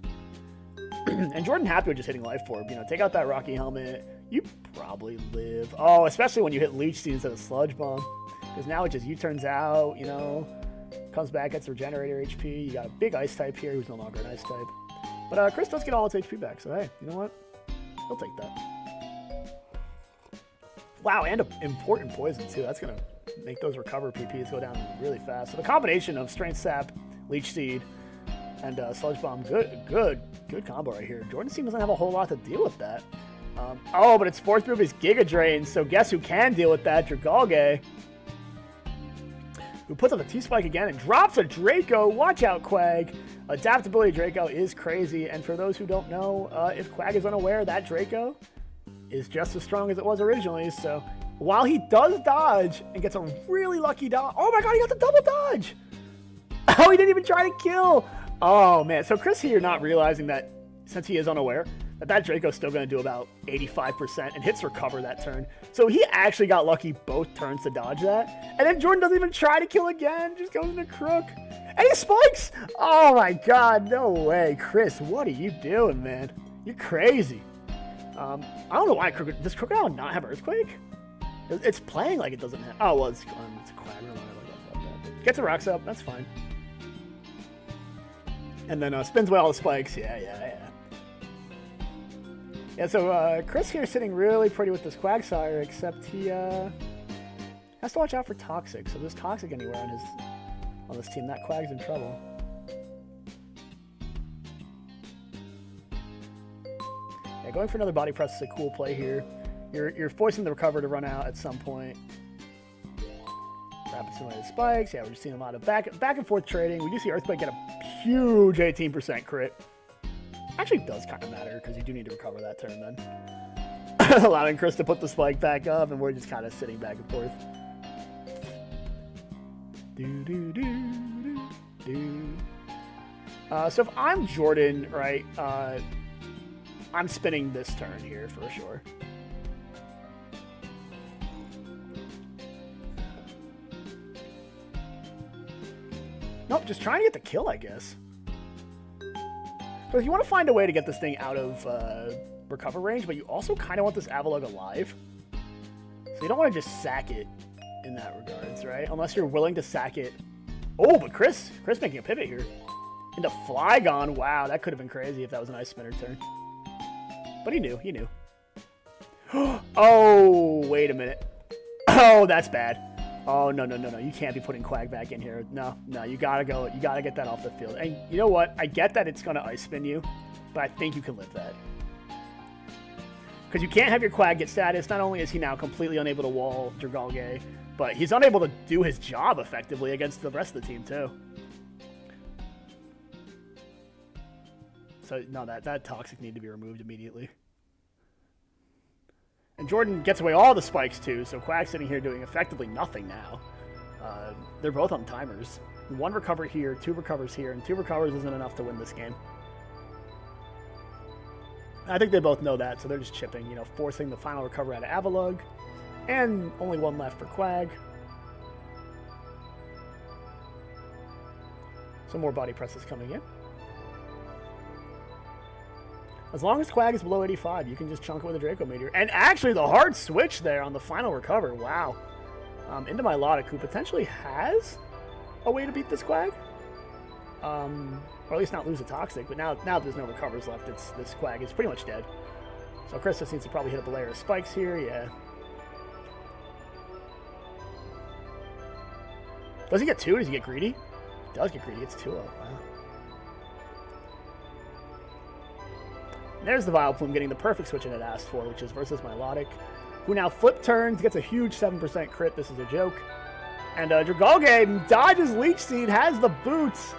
And Jordan happy with just hitting Life Orb. You know, take out that Rocky Helmet. You probably live. Oh, especially when you hit Leech Seed instead of Sludge Bomb. Because now it just U-turns out, you know, comes back, gets Regenerator HP. You got a big Ice type here who's no longer an Ice type. But Chris does get all its HP back, so hey, you know what? He'll take that. Wow, and an important poison too. That's going to make those recover PPs go down really fast. So the combination of Strength Sap, Leech Seed, and Sludge Bomb, good combo right here. Jordan's team doesn't have a whole lot to deal with that. Oh, but its fourth move is Giga Drain, so guess who can deal with that? Dragalge, who puts up the T-Spike again and drops a Draco. Watch out, Quag. Adaptability Draco is crazy, and for those who don't know, if Quag is unaware, that Draco is just as strong as it was originally, so while he does dodge and gets a really lucky dodge. Oh my god, he got the double dodge! Oh, he didn't even try to kill! Oh man, so Chris here not realizing that, since he is unaware, that Draco's still going to do about 85% and hits recover that turn. So he actually got lucky both turns to dodge that. And then Jordan doesn't even try to kill again, just goes into Crook. And he spikes! Oh my god, no way. Chris, what are you doing, man? You're crazy. I don't know why does Crocodile not have Earthquake? It's playing like it doesn't have... Oh, well, it's a Quag. Gets a Rocks up. That's fine. And then spins away all the spikes. Yeah, so Chris here is sitting really pretty with this Quagsire, except he has to watch out for Toxic. So if there's Toxic anywhere on this team, that Quag's in trouble. Yeah, going for another Body Press is a cool play here. You're forcing the recover to run out at some point. Rapid simulated spikes. Yeah, we're just seeing a lot of back and forth trading. We do see Earthquake get a huge 18% crit. Actually does kind of matter because you do need to recover that turn then. Allowing Chris to put the spike back up, and we're just kind of sitting back and forth. So if I'm Jordan, right, I'm spinning this turn here for sure. Nope, just trying to get the kill, I guess. Because you want to find a way to get this thing out of recover range, but you also kind of want this Avalugg alive. So you don't want to just sack it in that regards, right? Unless you're willing to sack it. Oh, but Chris making a pivot here. Into Flygon. Wow, that could have been crazy if that was an Ice Spinner turn. But he knew. Oh, wait a minute. Oh, that's bad. Oh, no. You can't be putting Quag back in here. No, you gotta go. You gotta get that off the field. And you know what? I get that it's gonna Ice Spin you, but I think you can live that. Because you can't have your Quag get status. Not only is he now completely unable to wall Dragalge, but he's unable to do his job effectively against the rest of the team, too. So, no, that Toxic need to be removed immediately. And Jordan gets away all the spikes, too, so Quag's sitting here doing effectively nothing now. They're both on timers. One recover here, two recovers here, and two recovers isn't enough to win this game. I think they both know that, so they're just chipping, you know, forcing the final recover out of Avalugg. And only one left for Quag. Some more body presses coming in. As long as Quag is below 85, you can just chunk it with a Draco Meteor. And actually, the hard switch there on the final recover. Wow. Into Milotic, who potentially has a way to beat this Quag. Or at least not lose a Toxic. But now there's no recovers left. This Quag is pretty much dead. So Chris just needs to probably hit up a layer of spikes here. Yeah. Does he get 2? Does he get greedy? He does get greedy. It's 2-0. Wow. There's the Vileplume getting the perfect switch it had asked for, which is versus Milotic, who now flip turns, gets a huge 7% crit. This is a joke. And Dragalge dodges Leech Seed, has the boots.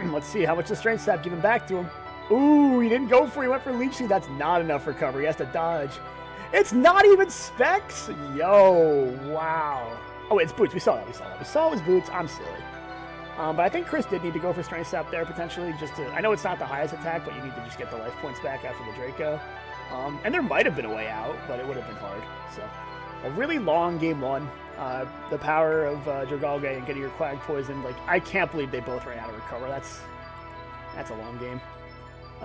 Let's see how much the Strength Sap giving back to him. Ooh, he didn't go for it. He went for Leech Seed. That's not enough recovery. He has to dodge. It's not even Specs. Yo, wow. Oh, it's boots. We saw that. We saw his boots. I'm silly. But I think Chris did need to go for Strength Sap there, potentially, just to... I know it's not the highest attack, but you need to just get the life points back after the Draco. And there might have been a way out, but it would have been hard. So, a really long game 1. The power of Dragalge and getting your Quag poisoned. Like, I can't believe they both ran out of recover. That's a long game.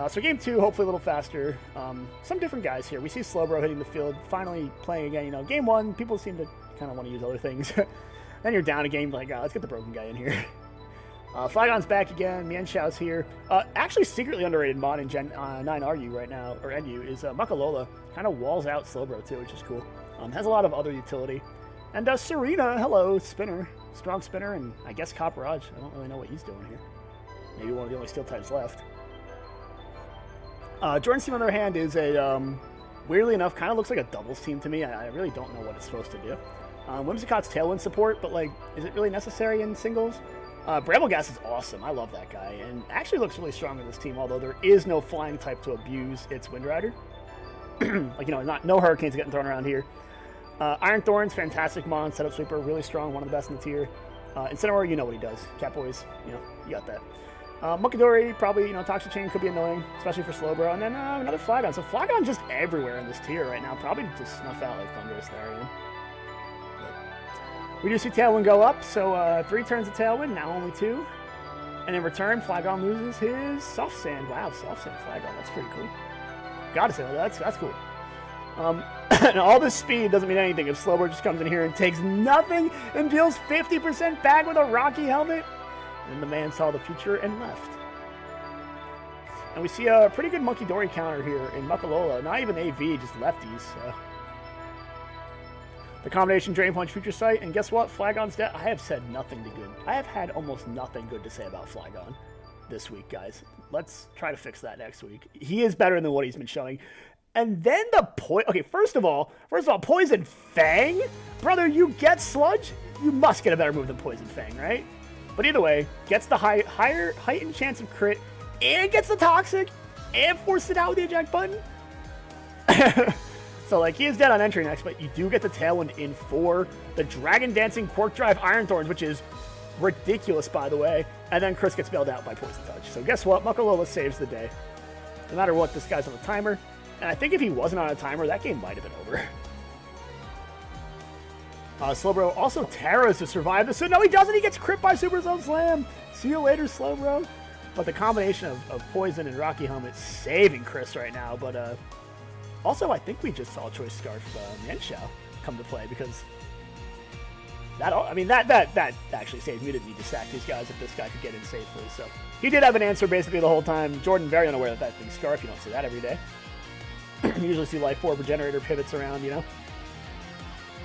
So game 2, hopefully a little faster. Some different guys here. We see Slowbro hitting the field, finally playing again. You know, game 1, people seem to kind of want to use other things. Then you're down a game, like, let's get the broken guy in here. Flygon's back again. Mienshau's here. Actually, secretly underrated mod in Gen 9 RU right now, or NU, is Muckalola. Kind of walls out Slowbro too, which is cool. Has a lot of other utility. And Serena, hello, Spinner. Strong Spinner, and I guess Copperage. I don't really know what he's doing here. Maybe one of the only steel types left. Jordan's team, on the other hand, is a, weirdly enough, kind of looks like a doubles team to me. I really don't know what it's supposed to do. Whimsicott's Tailwind support, but, like, is it really necessary in singles? Brambleghast is awesome. I love that guy, and actually looks really strong in this team, although there is no flying type to abuse its Windrider. Like, you know, no Hurricanes getting thrown around here. Iron Thorn's fantastic mon, setup sweeper, really strong, one of the best in the tier. Incineroar, you know what he does. Catboys, you know, you got that. Munkidori, probably, you know, Toxic Chain could be annoying, especially for Slowbro. And then another Flygon. So Flygon's just everywhere in this tier right now. Probably just snuff out like Thunderous Therian. We do see Tailwind go up, so 3 turns of Tailwind, now only 2. And in return, Flygon loses his Soft Sand. Wow, Soft Sand Flygon, that's pretty cool. Gotta say, that's cool. And all this speed doesn't mean anything if Slowbro just comes in here and takes nothing and deals 50% back with a Rocky Helmet. And the man saw the future and left. And we see a pretty good Munkidori counter here in Muckalola. Not even AV, just lefties. The combination Drain Punch Future Sight, and guess what? Flygon's dead. I have said nothing to good. I have had almost nothing good to say about Flygon this week, guys. Let's try to fix that next week. He is better than what he's been showing. And then the okay, first of all, Poison Fang? Brother, you get Sludge? You must get a better move than Poison Fang, right? But either way, gets the higher heightened chance of crit, and gets the Toxic, and forces it out with the eject button. So, like, he is dead on entry next, but you do get the Tailwind in for the Dragon Dancing Quark Drive Iron Thorns, which is ridiculous, by the way. And then Chris gets bailed out by Poison Touch. So guess what? Muckalola saves the day. No matter what, this guy's on a timer. And I think if he wasn't on a timer, that game might have been over. Slowbro also Terras to survive this. So no, he doesn't. He gets crit by Super Zone Slam. See you later, Slowbro. But the combination of Poison and Rocky Helmet saving Chris right now. But also, I think we just saw Choice Scarf Mienshao come to play because that actually saved me. Didn't need to sack these guys if this guy could get in safely. So he did have an answer basically the whole time. Jordan very unaware that thing's Scarf. You don't see that every day. You usually see Life Orb Regenerator pivots around, you know.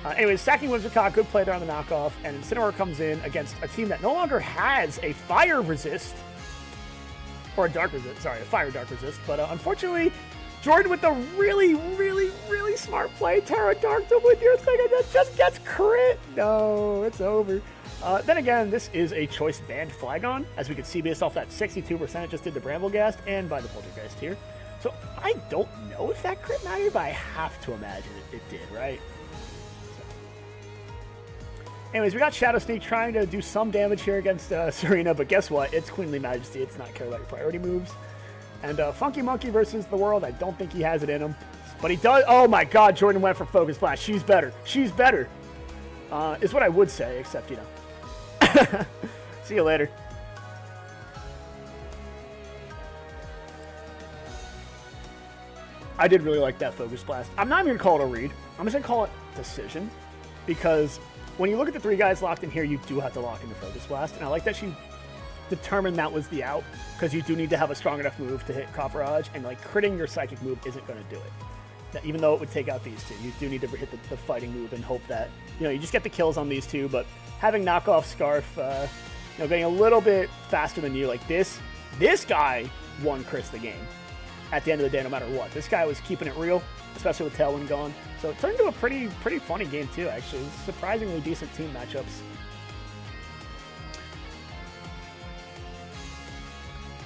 Anyways, sacking Whimsicott, good play there on the knockoff, and Incineroar comes in against a team that no longer has a Fire Resist, or a Dark Resist, sorry, a Fire Dark Resist, but unfortunately, Jordan with the really, really, really smart play, Terra Dark to win the Earthquake, and that just gets crit. No, it's over. Then again, this is a choice banned Flygon, as we can see based off that 62% it just did to Brambleghast, and by the Poltergeist here. So I don't know if that crit mattered, but I have to imagine it did, right? Anyways, we got Shadow Sneak trying to do some damage here against Serena, but guess what? It's Queenly Majesty. It's not care about your priority moves. And Funky Monkey versus the World, I don't think he has it in him. But he does. Oh my god, Jordan went for Focus Blast. She's better. She's better. Is what I would say, except, you know. See you later. I did really like that Focus Blast. I'm not even going to call it a read. I'm just going to call it decision. Because when you look at the 3 guys locked in here, you do have to lock in the Focus Blast. And I like that she determined that was the out. Because you do need to have a strong enough move to hit Copperage. And like critting your Psychic move isn't going to do it. That even though it would take out these 2, you do need to hit the fighting move and hope that, you just get the kills on these 2. But having knockoff Scarf, getting a little bit faster than you, like this guy won Chris the game. At the end of the day, no matter what. This guy was keeping it real, especially with Tailwind gone. So it turned into a pretty funny game too, actually. It was surprisingly decent team matchups.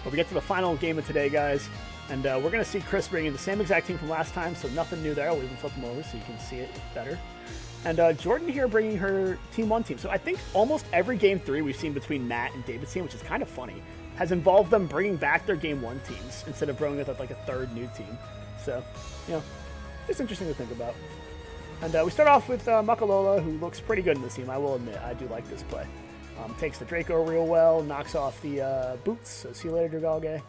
But we get to the final game of today, guys. And we're going to see Chris bring in the same exact team from last time, so nothing new there. We'll even flip them over so you can see it better. And Jordan here bringing her Team 1 team. So I think almost every Game 3 we've seen between Matt and David's team, which is kind of funny, has involved them bringing back their Game 1 teams instead of going with like a third new team. So, it's interesting to think about. And we start off with Makalola, who looks pretty good in this team. I will admit, I do like this play. Takes the Draco real well, knocks off the boots. So see you later, Dragalge.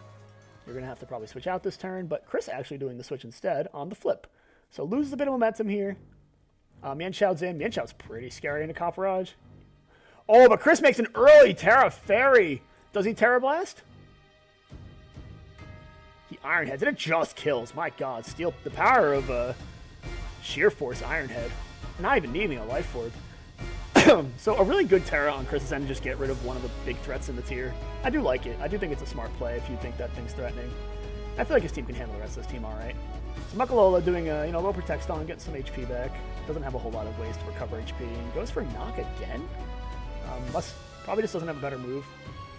You're going to have to probably switch out this turn, but Chris actually doing the switch instead on the flip. So loses a bit of momentum here. Mienshou's in. Mienshou's pretty scary into Copperage. Oh, but Chris makes an early Terra Fairy. Does he Terra Blast? He Iron Heads, and it just kills. My God, Steel, the power of Sheer Force Iron Head. Not even needing a Life Orb. So a really good Terra on Chris's end to just get rid of one of the big threats in the tier. I do like it. I do think it's a smart play if you think that thing's threatening. I feel like his team can handle the rest of this team all right. So Makalola doing a low protect on, getting some HP back. Doesn't have a whole lot of ways to recover HP, and goes for knock again. Probably just doesn't have a better move.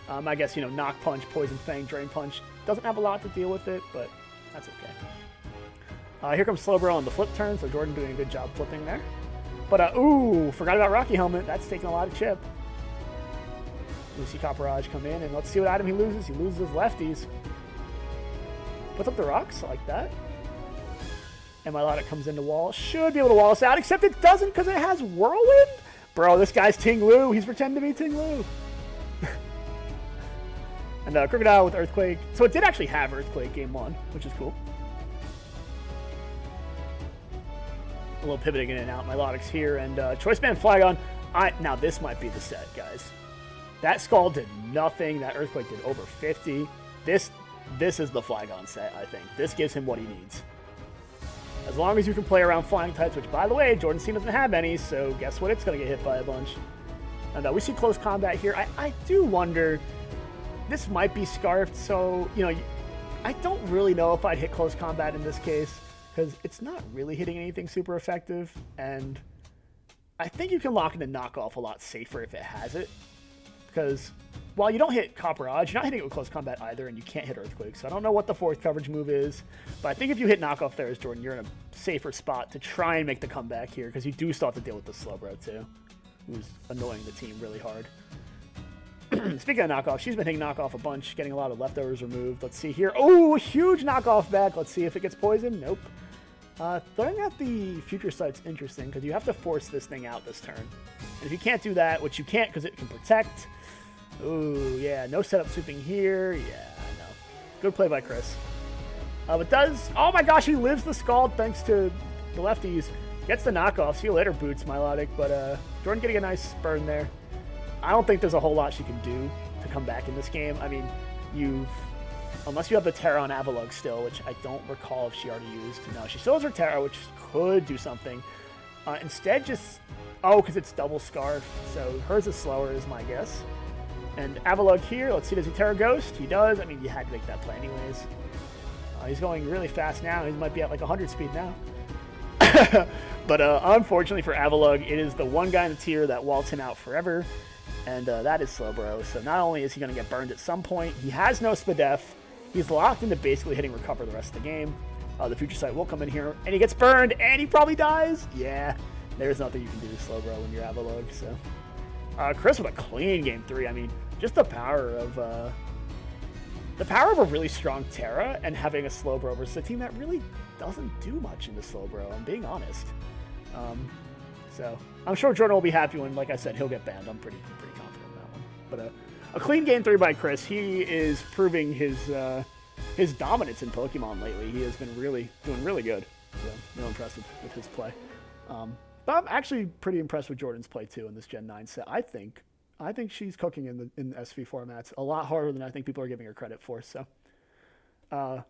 I guess knock punch, poison fang, drain punch. Doesn't have a lot to deal with it, but that's okay. Here comes Slowbro on the flip turn, so Jordan doing a good job flipping there. But ooh, forgot about Rocky Helmet. That's taking a lot of chip. We see Copperage come in, and let's see what item he loses. He loses lefties. Puts up the rocks like that. And Milotic comes into wall. Should be able to wall us out, except it doesn't because it has Whirlwind. Bro, this guy's Ting Lu. He's pretending to be Ting Lu. And Crocodile with Earthquake. So it did actually have Earthquake game 1, which is cool. A little pivoting in and out. Milotic's here, and Choice Band Flygon. Now this might be the set, guys. That Skull did nothing. That Earthquake did over 50. This is the Flygon set, I think. This gives him what he needs. As long as you can play around flying types, which, by the way, Jordan's team doesn't have any, so guess what? It's going to get hit by a bunch. And we see close combat here. I do wonder... This might be Scarfed, so, I don't really know if I'd hit close combat in this case, because it's not really hitting anything super effective, and I think you can lock into knockoff a lot safer if it has it, because while you don't hit Copperage, you're not hitting it with close combat either, and you can't hit Earthquake, so I don't know what the 4th coverage move is, but I think if you hit knockoff there as Jordan, you're in a safer spot to try and make the comeback here, because you do still have to deal with the Slowbro too, who's annoying the team really hard. Speaking of knockoff, she's been hitting knockoff a bunch, getting a lot of leftovers removed. Let's see here. Oh, huge knockoff back. Let's see if it gets poisoned. Nope. Throwing out the Future Sight's interesting because you have to force this thing out this turn. And if you can't do that, which you can't because it can protect. Ooh, yeah. No setup sweeping here. Yeah, no. Good play by Chris. But does... Oh my gosh, he lives the Scald thanks to the lefties. Gets the knockoff. See you later, Boots, Milotic. But Jordan getting a nice burn there. I don't think there's a whole lot she can do to come back in this game. I mean, unless you have the Terra on Avalugg still, which I don't recall if she already used. No, she still has her Terra, which could do something. Instead, because it's double Scarf, so hers is slower is my guess. And Avalugg here, let's see, does he Terra Ghost? He does. I mean, you had to make that play anyways. He's going really fast now. He might be at like 100 speed now. But unfortunately for Avalugg, it is the one guy in the tier that walls him out forever. And that is Slowbro. So not only is he going to get burned at some point, he has no Spadef. He's locked into basically hitting Recover the rest of the game. The Future Sight will come in here, and he gets burned, and he probably dies. Yeah, there's nothing you can do to Slowbro when you're Avalugg. So Chris with a clean game 3. I mean, just the power of a really strong Terra and having a Slowbro versus a team that really doesn't do much into Slowbro. I'm being honest. So I'm sure Jordan will be happy when, like I said, he'll get banned. I'm pretty confident in that one. But a clean game 3 by Chris. He is proving his his dominance in Pokemon lately. He has been doing really good. So, real impressed with his play. But I'm actually pretty impressed with Jordan's play too in this Gen 9 set. I think she's cooking in the SV formats a lot harder than I think people are giving her credit for. So we're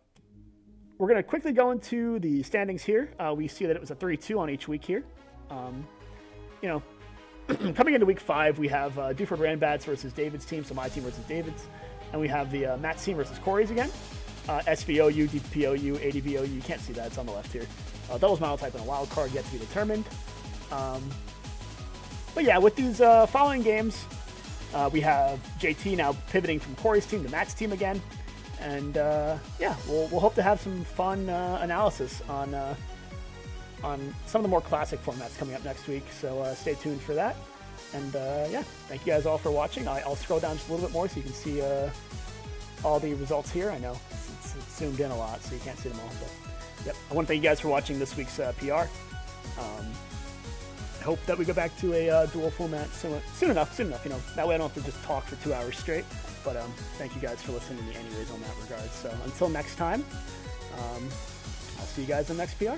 going to quickly go into the standings here. We see that it was a 3-2 on each week here. Coming into week 5, we have Duford Ranbats versus David's team, so my team versus David's. And we have the Matt's team versus Corey's again. SVOU, DPOU, ADVOU. You can't see that. It's on the left here. Doubles model type and a wild card yet to be determined. But yeah, with these following games, we have JT now pivoting from Corey's team to Matt's team again. And yeah, we'll hope to have some fun analysis on some of the more classic formats coming up next week. So stay tuned for that. And yeah, thank you guys all for watching. I'll scroll down just a little bit more so you can see all the results here. I know it's zoomed in a lot, so you can't see them all. But yep, I want to thank you guys for watching this week's PR. I hope that we go back to a dual format soon enough. That way I don't have to just talk for 2 hours straight. But thank you guys for listening to me anyways on that regard. So until next time, I'll see you guys in the next PR.